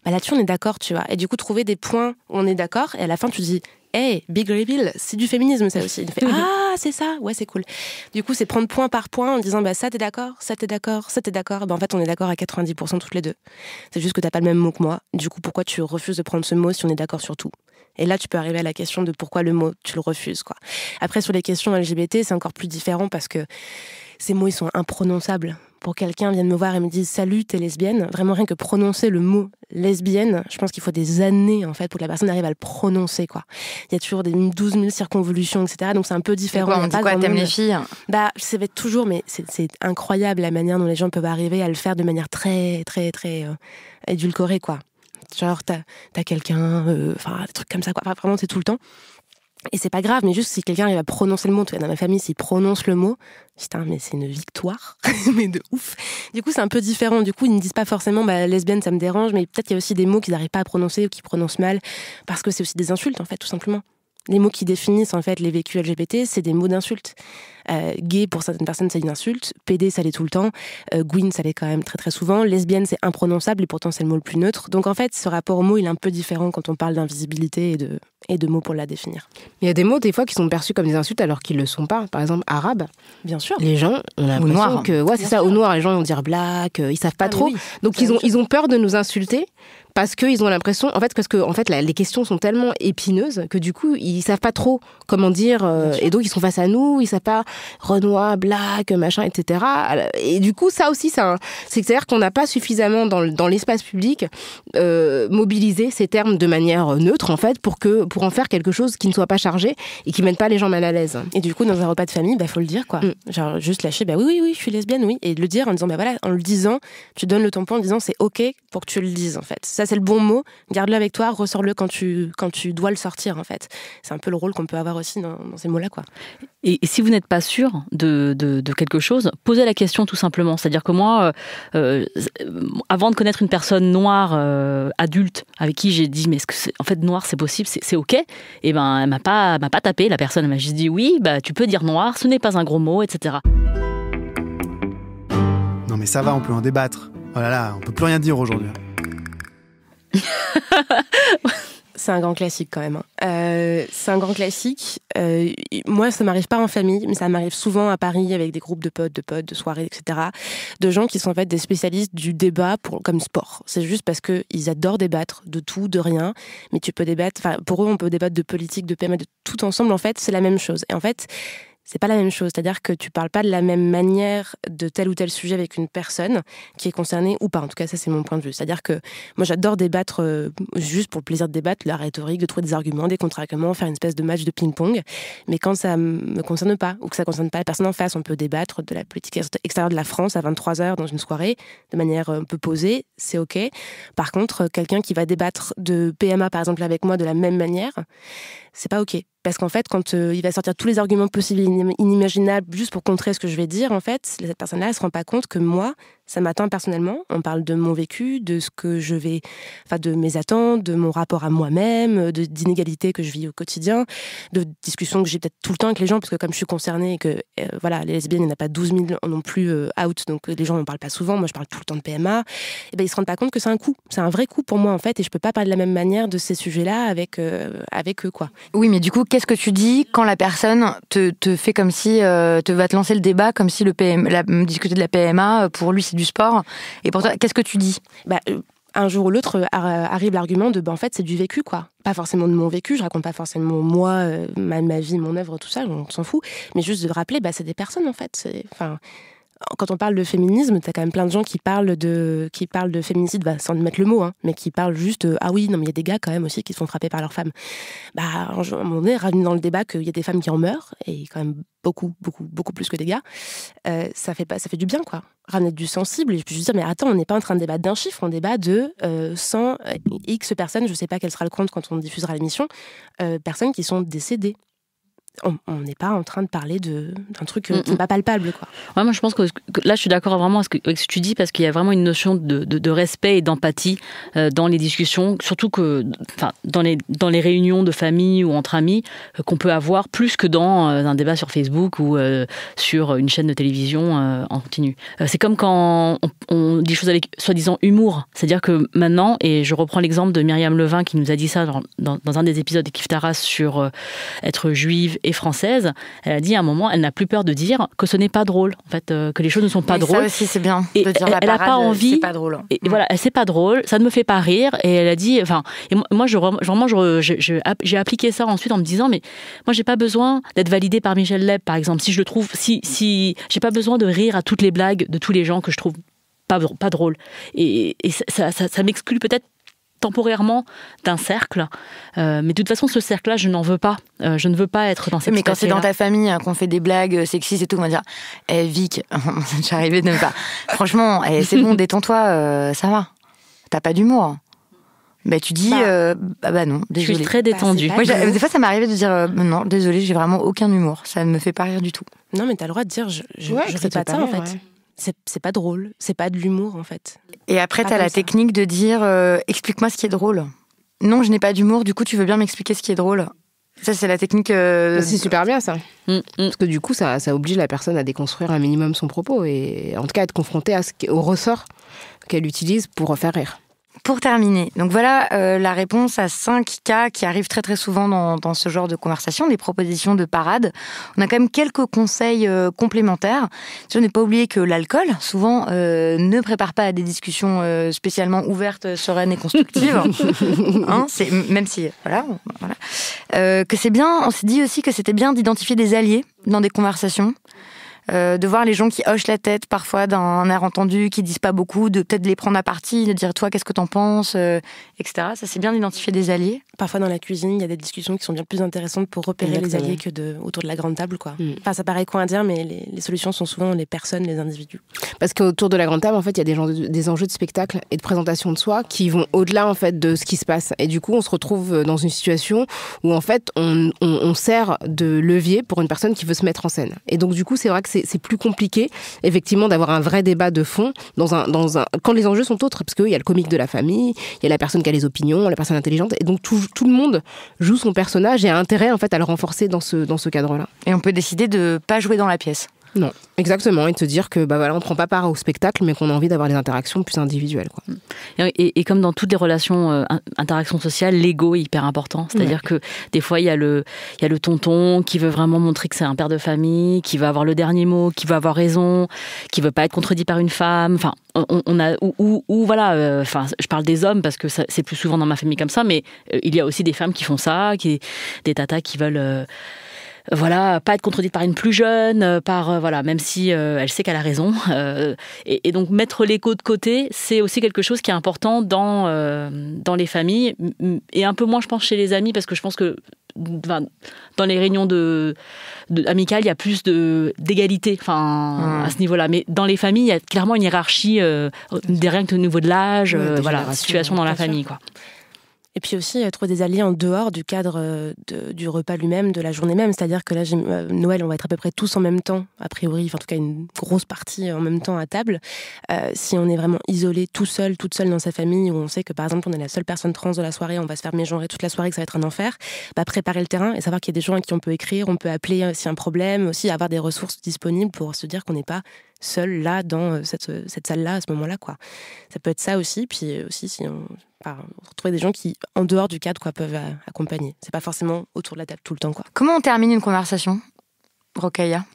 bah là-dessus on est d'accord tu vois et du coup trouver des points où on est d'accord et à la fin tu dis hey, big reveal, c'est du féminisme ça aussi. Il fait ah c'est ça, ouais c'est cool. Du coup c'est prendre point par point en disant bah ça t'es d'accord, ça t'es d'accord, ça t'es d'accord. Bah en fait on est d'accord à 90% toutes les deux. C'est juste que t'as pas le même mot que moi. Du coup pourquoi tu refuses de prendre ce mot si on est d'accord sur tout? Et là tu peux arriver à la question de pourquoi le mot tu le refuses quoi. Après sur les questions LGBT c'est encore plus différent parce que ces mots ils sont imprononçables. Pour quelqu'un vienne me voir et me dise salut t'es lesbienne, vraiment rien que prononcer le mot lesbienne, je pense qu'il faut des années en fait pour que la personne arrive à le prononcer quoi. Il y a toujours des 12 000 circonvolutions etc. Donc c'est un peu différent. Quoi, on dit quoi, t'aimes les filles? Bah ça va être toujours, mais c'est incroyable la manière dont les gens peuvent arriver à le faire de manière très très très édulcorée quoi. Genre t'as quelqu'un, enfin des trucs comme ça quoi. Enfin, vraiment c'est tout le temps. Et c'est pas grave, mais juste si quelqu'un arrive à prononcer le mot, dans ma famille, s'il prononce le mot, putain, mais c'est une victoire, mais de ouf. Du coup, c'est un peu différent. Du coup, ils ne disent pas forcément, bah, lesbienne, ça me dérange, mais peut-être qu'il y a aussi des mots qu'ils n'arrivent pas à prononcer ou qu'ils prononcent mal, parce que c'est aussi des insultes, en fait, tout simplement. Les mots qui définissent, en fait, les vécus LGBT, c'est des mots d'insultes. Gay, pour certaines personnes, c'est une insulte. PD, ça l'est tout le temps. Gwyn, ça l'est quand même très très souvent. Lesbienne, c'est imprononçable et pourtant c'est le mot le plus neutre. Donc en fait, ce rapport au mot, il est un peu différent quand on parle d'invisibilité et de mots pour la définir. Il y a des mots, des fois, qui sont perçus comme des insultes alors qu'ils ne le sont pas. Par exemple, arabe. Bien sûr. Les gens ont l'impression que... Ouais, c'est ça, au noir, les gens vont dire black, ils savent pas trop. Oui. Donc ils ont peur de nous insulter. Parce qu'ils ont l'impression, parce que les questions sont tellement épineuses que du coup, ils savent pas trop comment dire, et donc ils sont face à nous, ils savent pas Renoir, black, machin, etc. Et du coup, ça aussi, c'est-à-dire qu'on n'a pas suffisamment dans l'espace public mobilisé ces termes de manière neutre, en fait, pour en faire quelque chose qui ne soit pas chargé et qui mette pas les gens mal à l'aise. Et du coup, dans un repas de famille, faut le dire, quoi. Genre, juste lâcher, oui, je suis lesbienne, oui. Et le dire en disant, voilà, en le disant, tu donnes le tampon en disant, c'est OK pour que tu le dises, en fait. Ça, c'est le bon mot. Garde-le avec toi, ressors-le quand tu dois le sortir, en fait. C'est un peu le rôle qu'on peut avoir aussi dans ces mots-là, quoi. Et si vous n'êtes pas sûr de quelque chose, posez la question tout simplement. C'est-à-dire que moi, avant de connaître une personne noire adulte avec qui j'ai dit mais est-ce que en fait noir c'est possible, c'est OK, et ben elle m'a pas tapé la personne, elle m'a juste dit oui, bah tu peux dire noir, ce n'est pas un gros mot, etc. Non mais ça va, on peut en débattre. Oh là là, on peut plus rien dire aujourd'hui. C'est un grand classique quand même. C'est un grand classique. Moi, ça m'arrive pas en famille, mais ça m'arrive souvent à Paris avec des groupes de potes, de soirées, etc. De gens qui sont en fait des spécialistes du débat comme sport. C'est juste parce qu'ils adorent débattre de tout, de rien. Mais tu peux débattre, pour eux, on peut débattre de politique, de PMA, de tout ensemble. En fait, c'est la même chose. Et en fait, c'est pas la même chose. C'est-à-dire que tu parles pas de la même manière de tel ou tel sujet avec une personne qui est concernée ou pas. En tout cas, ça, c'est mon point de vue. C'est-à-dire que moi, j'adore débattre juste pour le plaisir de débattre, la rhétorique, de trouver des arguments, des contre-arguments, faire une espèce de match de ping-pong. Mais quand ça me concerne pas ou que ça concerne pas la personne en face, on peut débattre de la politique extérieure de la France à 23h dans une soirée de manière un peu posée. C'est OK. Par contre, quelqu'un qui va débattre de PMA, par exemple, avec moi de la même manière, c'est pas OK. Parce qu'en fait, quand il va sortir tous les arguments possibles et inimaginables juste pour contrer ce que je vais dire, en fait, cette personne-là, elle se rend pas compte que moi, ça m'atteint personnellement. On parle de mon vécu, de ce que je vais, de mes attentes, de mon rapport à moi-même, d'inégalités que je vis au quotidien, de discussions que j'ai peut-être tout le temps avec les gens, parce que comme je suis concernée et que, les lesbiennes, il n'y en a pas 12 000 non plus out, donc les gens n'en parlent pas souvent. Moi, je parle tout le temps de PMA. Et ben, ils se rendent pas compte que c'est un coup. C'est un vrai coup pour moi, en fait, et je peux pas parler de la même manière de ces sujets-là avec eux, quoi. Oui, mais du coup, qu'est-ce que tu dis quand la personne te fait comme si va te lancer le débat comme si discuter de la PMA pour lui c'est du sport, et pour toi qu'est-ce que tu dis? Un jour ou l'autre arrive l'argument de en fait c'est du vécu, quoi. Pas forcément de mon vécu, je raconte pas forcément moi, ma vie, mon œuvre, tout ça, on s'en fout, mais juste de rappeler c'est des personnes en fait. quand on parle de féminisme, t'as quand même plein de gens qui parlent de féminicide, sans mettre le mot, mais qui parlent juste ah oui, non mais il y a des gars quand même aussi qui se font frapper par leurs femmes. À un moment donné, ramener dans le débat qu'il y a des femmes qui en meurent, et quand même beaucoup plus que des gars, ça fait du bien, quoi. Ramener du sensible, et je peux juste dire, mais attends, on n'est pas en train de débattre d'un chiffre, on débat de 100 X personnes, je sais pas quel sera le compte quand on diffusera l'émission, personnes qui sont décédées. On n'est pas en train de parler d'un truc qui n'est pas palpable, quoi. Ouais, moi je pense que là je suis d'accord vraiment avec ce que tu dis, parce qu'il y a vraiment une notion de respect et d'empathie dans les discussions, surtout que dans les réunions de famille ou entre amis qu'on peut avoir, plus que dans un débat sur Facebook ou sur une chaîne de télévision en continu. C'est comme quand on dit des choses avec soi-disant humour, c'est-à-dire que maintenant, et je reprends l'exemple de Myriam Levin qui nous a dit ça dans un des épisodes de Kif Taras sur être juive et française, elle a dit à un moment, elle n'a plus peur de dire que ce n'est pas drôle, en fait, que les choses ne sont pas drôles. Ça aussi, c'est bien de et dire elle n'a pas envie. C'est pas drôle. Et voilà, c'est pas drôle, ça ne me fait pas rire. Et elle a dit, et moi, j'ai appliqué ça ensuite en me disant, mais moi, j'ai pas besoin d'être validée par Michel Leb, par exemple. Si je le trouve, si j'ai pas besoin de rire à toutes les blagues de tous les gens que je trouve pas drôles. Et ça m'exclut peut-être temporairement d'un cercle, mais de toute façon ce cercle-là je n'en veux pas, je ne veux pas être dans cette mais quand c'est dans ta famille qu'on fait des blagues sexistes et tout, on va dire Vic, j'arrivais de ne pas, franchement c'est bon, détends-toi, ça va, t'as pas d'humour, tu dis non, désolé, je suis très détendue. Moi, des fois ça m'arrivait de dire non, désolé, j'ai vraiment aucun humour, ça me fait pas rire du tout. Non, mais t'as le droit de dire je fais pas de ça, en fait. Ouais. C'est pas drôle, c'est pas de l'humour, en fait. Et après, t'as la technique de dire explique-moi ce qui est drôle. Non, je n'ai pas d'humour, du coup, tu veux bien m'expliquer ce qui est drôle. Ça, c'est la technique. C'est super bien, ça. Parce que du coup, ça oblige la personne à déconstruire un minimum son propos et en tout cas à être confrontée au ressort qu'elle utilise pour faire rire. Pour terminer, donc voilà la réponse à 5 cas qui arrivent très très souvent dans ce genre de conversation, des propositions de parade. On a quand même quelques conseils complémentaires. Je n'ai pas oublié que l'alcool, souvent, ne prépare pas à des discussions spécialement ouvertes, sereines et constructives. Même si, voilà. Que c'est bien, on s'est dit aussi que c'était bien d'identifier des alliés dans des conversations. De voir les gens qui hochent la tête parfois d'un air entendu, qui disent pas beaucoup, de peut-être les prendre à partie, de dire toi qu'est-ce que t'en penses, etc. Ça c'est bien d'identifier des alliés. Parfois dans la cuisine, il y a des discussions qui sont bien plus intéressantes pour repérer les alliés que autour de la grande table, quoi. Ça paraît con à dire, mais les solutions sont souvent les personnes, les individus. Parce qu'autour de la grande table, en fait, il y a des enjeux de spectacle et de présentation de soi qui vont au-delà en fait de ce qui se passe. Et du coup, on se retrouve dans une situation où en fait, on sert de levier pour une personne qui veut se mettre en scène. Et donc du coup, c'est vrai que c'est plus compliqué, effectivement, d'avoir un vrai débat de fond quand les enjeux sont autres, parce qu'il y a le comique de la famille, il y a la personne qui a les opinions, la personne intelligente, et donc tout le monde joue son personnage et a intérêt en fait à le renforcer dans ce cadre-là. Et on peut décider de pas jouer dans la pièce. Non, exactement, et de se dire que on prend pas part au spectacle, mais qu'on a envie d'avoir des interactions plus individuelles, quoi. Et comme dans toutes les relations, interactions sociales, l'ego est hyper important. C'est-à-dire que des fois, il y a le tonton qui veut vraiment montrer que c'est un père de famille, qui va avoir le dernier mot, qui va avoir raison, qui veut pas être contredit par une femme. Enfin, on a voilà. Je parle des hommes parce que c'est plus souvent dans ma famille comme ça, mais il y a aussi des femmes qui font ça, des tatas qui veulent. Pas être contredite par une plus jeune, même si elle sait qu'elle a raison. Et donc mettre l'ego de côté, c'est aussi quelque chose qui est important dans les familles et un peu moins, je pense, chez les amis, parce que je pense que dans les réunions amicales, il y a plus d'égalité, à ce niveau-là. Mais dans les familles, il y a clairement une hiérarchie, rien que au niveau de l'âge, situation dans la famille, quoi. Et puis aussi trouver des alliés en dehors du cadre du repas lui-même, de la journée même. C'est-à-dire que là, Noël, on va être à peu près tous en même temps, a priori, en tout cas une grosse partie en même temps à table. Si on est vraiment isolé, tout seul, toute seule dans sa famille, où on sait que par exemple on est la seule personne trans de la soirée, on va se faire mégenrer toute la soirée, que ça va être un enfer, préparer le terrain et savoir qu'il y a des gens à qui on peut écrire, on peut appeler s'il y a un problème, aussi avoir des ressources disponibles pour se dire qu'on n'est pas seul là dans cette salle-là à ce moment-là, quoi. Ça peut être ça aussi, puis aussi si on retrouver des gens qui, en dehors du cadre, peuvent accompagner. C'est pas forcément autour de la table tout le temps, quoi. Comment on termine une conversation, Rokhaya ?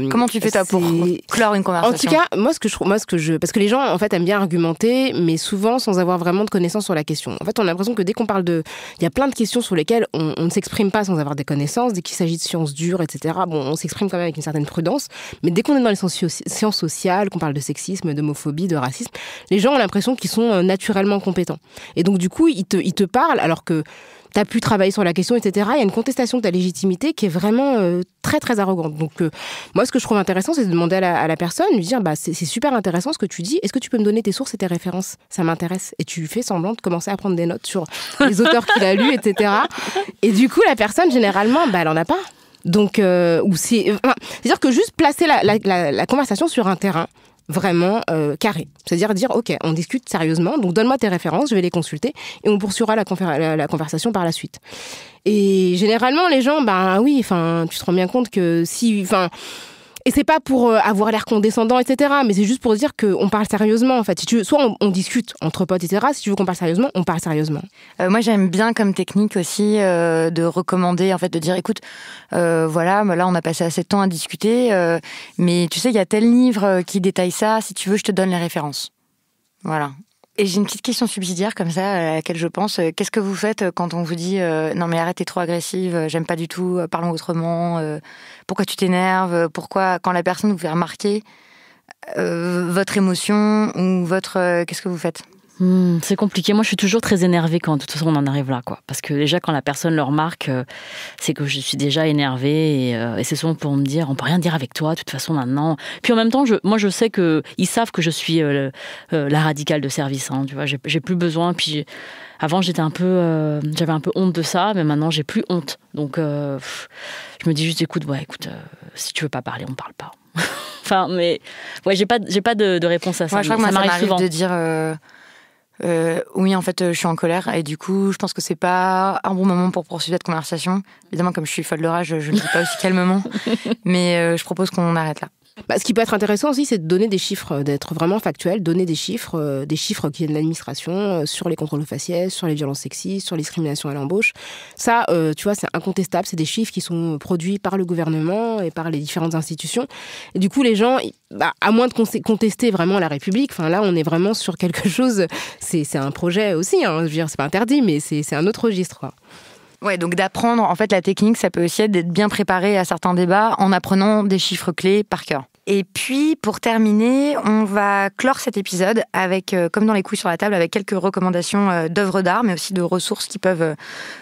Comment tu fais toi pour clore une conversation? En tout cas, parce que les gens en fait aiment bien argumenter, mais souvent sans avoir vraiment de connaissances sur la question. En fait, on a l'impression que dès qu'on parle il y a plein de questions sur lesquelles on ne s'exprime pas sans avoir des connaissances. Dès qu'il s'agit de sciences dures, etc. Bon, on s'exprime quand même avec une certaine prudence. Mais dès qu'on est dans les sciences sociales, qu'on parle de sexisme, d'homophobie, de racisme, les gens ont l'impression qu'ils sont naturellement compétents. Et donc du coup, ils te parlent alors que t'as pu travailler sur la question, etc. Il y a une contestation de ta légitimité qui est vraiment très, très arrogante. Donc, moi, ce que je trouve intéressant, c'est de demander à la personne, lui dire, c'est super intéressant ce que tu dis. Est-ce que tu peux me donner tes sources et tes références? Ça m'intéresse. Et tu fais semblant de commencer à prendre des notes sur les auteurs qu'il a lus, etc. Et du coup, la personne, généralement, elle en a pas. Donc, c'est-à-dire que juste placer la conversation sur un terrain vraiment carré. C'est-à-dire dire, OK, on discute sérieusement, donc donne-moi tes références, je vais les consulter, et on poursuivra la conversation par la suite. Et généralement, les gens, oui, tu te rends bien compte que et c'est pas pour avoir l'air condescendant, etc., mais c'est juste pour dire qu'on parle sérieusement, en fait. Si tu veux, soit on discute entre potes, etc., si tu veux qu'on parle sérieusement, on parle sérieusement. Moi, j'aime bien comme technique aussi de recommander, en fait, de dire, écoute, voilà, là, on a passé assez de temps à discuter, mais tu sais, il y a tel livre qui détaille ça, si tu veux, je te donne les références. Voilà. Et j'ai une petite question subsidiaire comme ça, à laquelle je pense. Qu'est-ce que vous faites quand on vous dit non mais arrête, t'es trop agressive, j'aime pas du tout, parlons autrement, pourquoi tu t'énerves, pourquoi, quand la personne vous fait remarquer votre émotion ou qu'est-ce que vous faites? C'est compliqué. Moi, je suis toujours très énervée quand de toute façon on en arrive là, quoi. Parce que déjà, quand la personne le remarque, c'est que je suis déjà énervée et c'est souvent pour me dire, on peut rien dire avec toi, de toute façon maintenant. Puis en même temps, moi, je sais que ils savent que je suis la radicale de service. Hein, tu vois, j'ai plus besoin. Puis avant, j'avais un peu honte de ça, mais maintenant, j'ai plus honte. Donc, je me dis juste, écoute, si tu veux pas parler, on parle pas. Enfin, mais ouais, j'ai pas de réponse à ça. Ouais, je crois que moi, ça m'arrive souvent de dire. Oui, en fait, je suis en colère et du coup, je pense que c'est pas un bon moment pour poursuivre cette conversation. Évidemment, comme je suis folle de rage, je ne le dis pas aussi calmement, mais je propose qu'on arrête là. Ce qui peut être intéressant aussi, c'est de donner des chiffres, d'être vraiment factuel, donner des chiffres qui viennent de l'administration sur les contrôles aux faciès, sur les violences sexistes, sur les discriminations à l'embauche. Ça, tu vois, c'est incontestable, c'est des chiffres qui sont produits par le gouvernement et par les différentes institutions. Et du coup, les gens, à moins de contester vraiment la République, là, on est vraiment sur quelque chose, c'est un projet aussi, hein, je veux dire, c'est pas interdit, mais c'est un autre registre, quoi. Ouais, donc d'apprendre, en fait, la technique, ça peut aussi être d'être bien préparé à certains débats en apprenant des chiffres clés par cœur. Et puis, pour terminer, on va clore cet épisode avec, comme dans les couilles sur la table, avec quelques recommandations d'œuvres d'art, mais aussi de ressources qui peuvent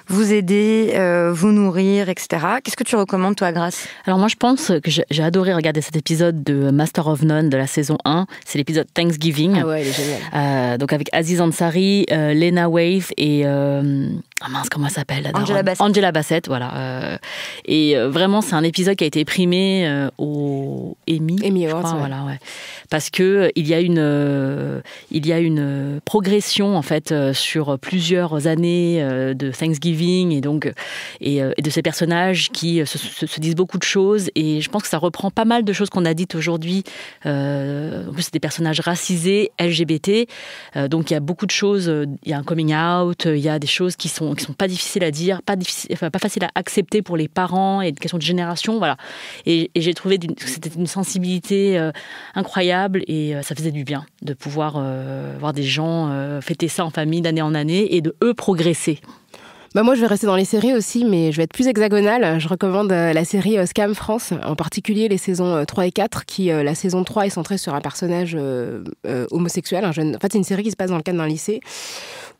vous aider, vous nourrir, etc. Qu'est-ce que tu recommandes, toi, Grace? Alors moi, je pense que j'ai adoré regarder cet épisode de Master of None de la saison 1. C'est l'épisode Thanksgiving. Ah ouais, il est génial. Donc avec Aziz Ansari, Lena Waithe et... comment elle s'appelle? Angela Bassett, voilà. Et vraiment, c'est un épisode qui a été primé au Emmy Awards, ouais. Voilà, ouais. Parce que il y a une progression en fait sur plusieurs années de Thanksgiving et donc et de ces personnages qui se disent beaucoup de choses, et je pense que ça reprend pas mal de choses qu'on a dites aujourd'hui. En plus, c'est des personnages racisés, LGBT, donc il y a beaucoup de choses. Il y a un coming out, il y a des choses qui sont pas difficiles à dire, pas faciles à accepter pour les parents, et une question de génération, voilà. Et j'ai trouvé que c'était une sensibilité incroyable, et ça faisait du bien de pouvoir voir des gens fêter ça en famille d'année en année et de eux progresser. Moi, je vais rester dans les séries aussi, mais je vais être plus hexagonale. Je recommande la série Scam France, en particulier les saisons 3 et 4, qui, la saison 3 est centrée sur un personnage homosexuel, un jeune. En fait, c'est une série qui se passe dans le cadre d'un lycée,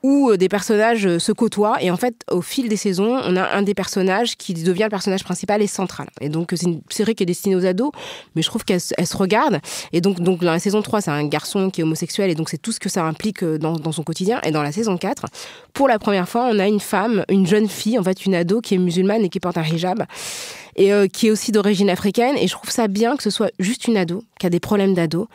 où des personnages se côtoient, et en fait, au fil des saisons, on a un des personnages qui devient le personnage principal et central. Et donc, c'est une série qui est destinée aux ados, mais je trouve qu'elle se regarde. Et donc dans la saison 3, c'est un garçon qui est homosexuel, et donc c'est tout ce que ça implique dans son quotidien. Et dans la saison 4, pour la première fois, on a une jeune fille, en fait, une ado qui est musulmane et qui porte un hijab, et qui est aussi d'origine africaine. Et je trouve ça bien que ce soit juste une ado, qui a des problèmes d'ado,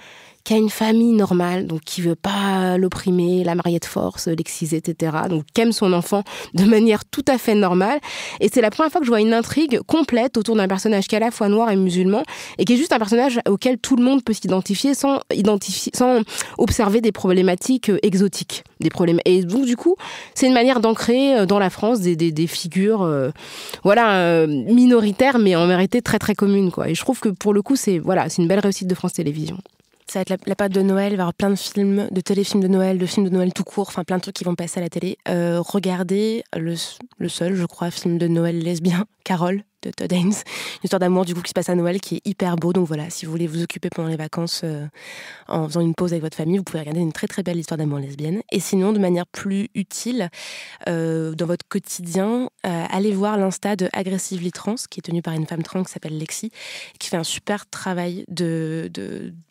qui a une famille normale, donc qui veut pas l'opprimer, la marier de force, l'exciser, etc. Donc qui aime son enfant de manière tout à fait normale. Et c'est la première fois que je vois une intrigue complète autour d'un personnage qui est à la fois noir et musulman, et qui est juste un personnage auquel tout le monde peut s'identifier sans observer des problématiques exotiques. Et donc du coup, c'est une manière d'ancrer dans la France des figures minoritaires, mais en vérité très très communes, quoi. Et je trouve que pour le coup, c'est une belle réussite de France Télévisions. Ça va être la période de Noël, il va y avoir plein de films, de téléfilms de Noël, de films de Noël tout court, enfin plein de trucs qui vont passer à la télé. Regardez le seul, je crois, film de Noël lesbien, Carole, de Todd Haynes. Une histoire d'amour du coup qui se passe à Noël, qui est hyper beau. Donc voilà, si vous voulez vous occuper pendant les vacances en faisant une pause avec votre famille, vous pouvez regarder une très très belle histoire d'amour lesbienne. Et sinon, de manière plus utile, dans votre quotidien, allez voir l'Insta de Aggressively Trans, qui est tenue par une femme trans qui s'appelle Lexi, qui fait un super travail de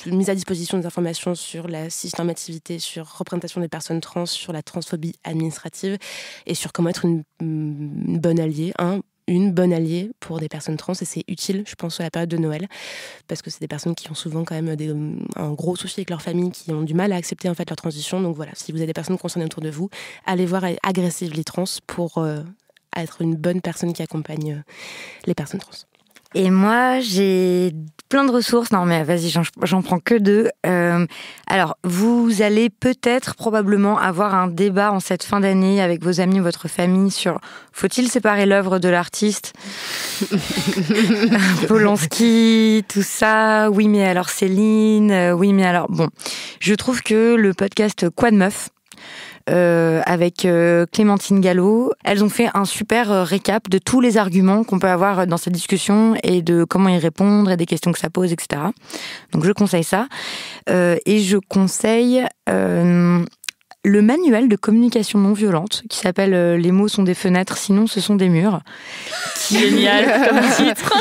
mise à disposition des informations sur la cisnormativité, sur représentation des personnes trans, sur la transphobie administrative et sur comment être une bonne alliée, une bonne alliée pour des personnes trans, et c'est utile, je pense, à la période de Noël, parce que c'est des personnes qui ont souvent quand même un gros souci avec leur famille, qui ont du mal à accepter en fait leur transition. Donc voilà, si vous avez des personnes concernées autour de vous, allez voir Aggressively Trans pour être une bonne personne qui accompagne les personnes trans. Et moi, j'ai plein de ressources. Non, mais vas-y, j'en prends que 2. Alors, vous allez probablement avoir un débat en cette fin d'année avec vos amis ou votre famille sur faut-il séparer l'œuvre de l'artiste ? Polanski, tout ça. Oui, mais alors Céline. Oui, mais alors... Bon, je trouve que le podcast Quoi de meuf avec Clémentine Gallo, elles ont fait un super récap de tous les arguments qu'on peut avoir dans cette discussion et de comment y répondre et des questions que ça pose, etc. Donc je conseille ça. Et je conseille le manuel de communication non violente qui s'appelle « Les mots sont des fenêtres, sinon ce sont des murs ». Génial comme titre.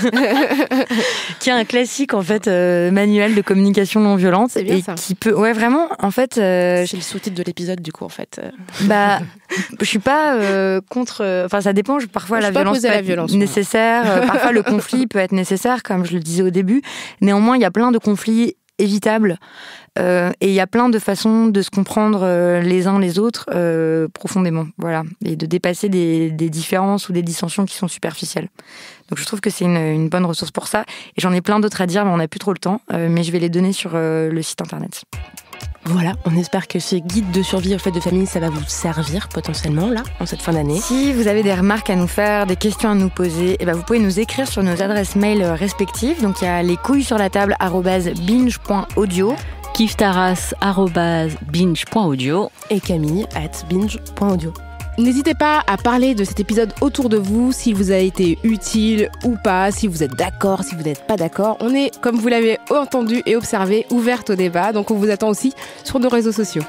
Qui est un classique en fait, manuel de communication non violente. C'est bien et ça. Qui peut, ouais vraiment, en fait. C'est le sous-titre de l'épisode du coup en fait. Bah, je suis pas contre. Enfin, ça dépend. Parfois, la violence peut être nécessaire. Parfois, le conflit peut être nécessaire, comme je le disais au début. Néanmoins, il y a plein de conflits évitables. Et il y a plein de façons de se comprendre les uns les autres profondément, voilà, et de dépasser des différences ou des dissensions qui sont superficielles. Donc je trouve que c'est une bonne ressource pour ça. Et j'en ai plein d'autres à dire, mais on n'a plus trop le temps. Mais je vais les donner sur le site internet. Voilà, on espère que ce guide de survie aux fêtes de famille, ça va vous servir potentiellement là, en cette fin d'année. Si vous avez des remarques à nous faire, des questions à nous poser, vous pouvez nous écrire sur nos adresses mail respectives. Donc il y a lescouillessurlatable@binge.audio, kiftaras@binge.audio et Camille@binge.audio. N'hésitez pas à parler de cet épisode autour de vous, si vous a été utile ou pas, si vous êtes d'accord, si vous n'êtes pas d'accord. On est, comme vous l'avez entendu et observé, ouverte au débat, donc on vous attend aussi sur nos réseaux sociaux.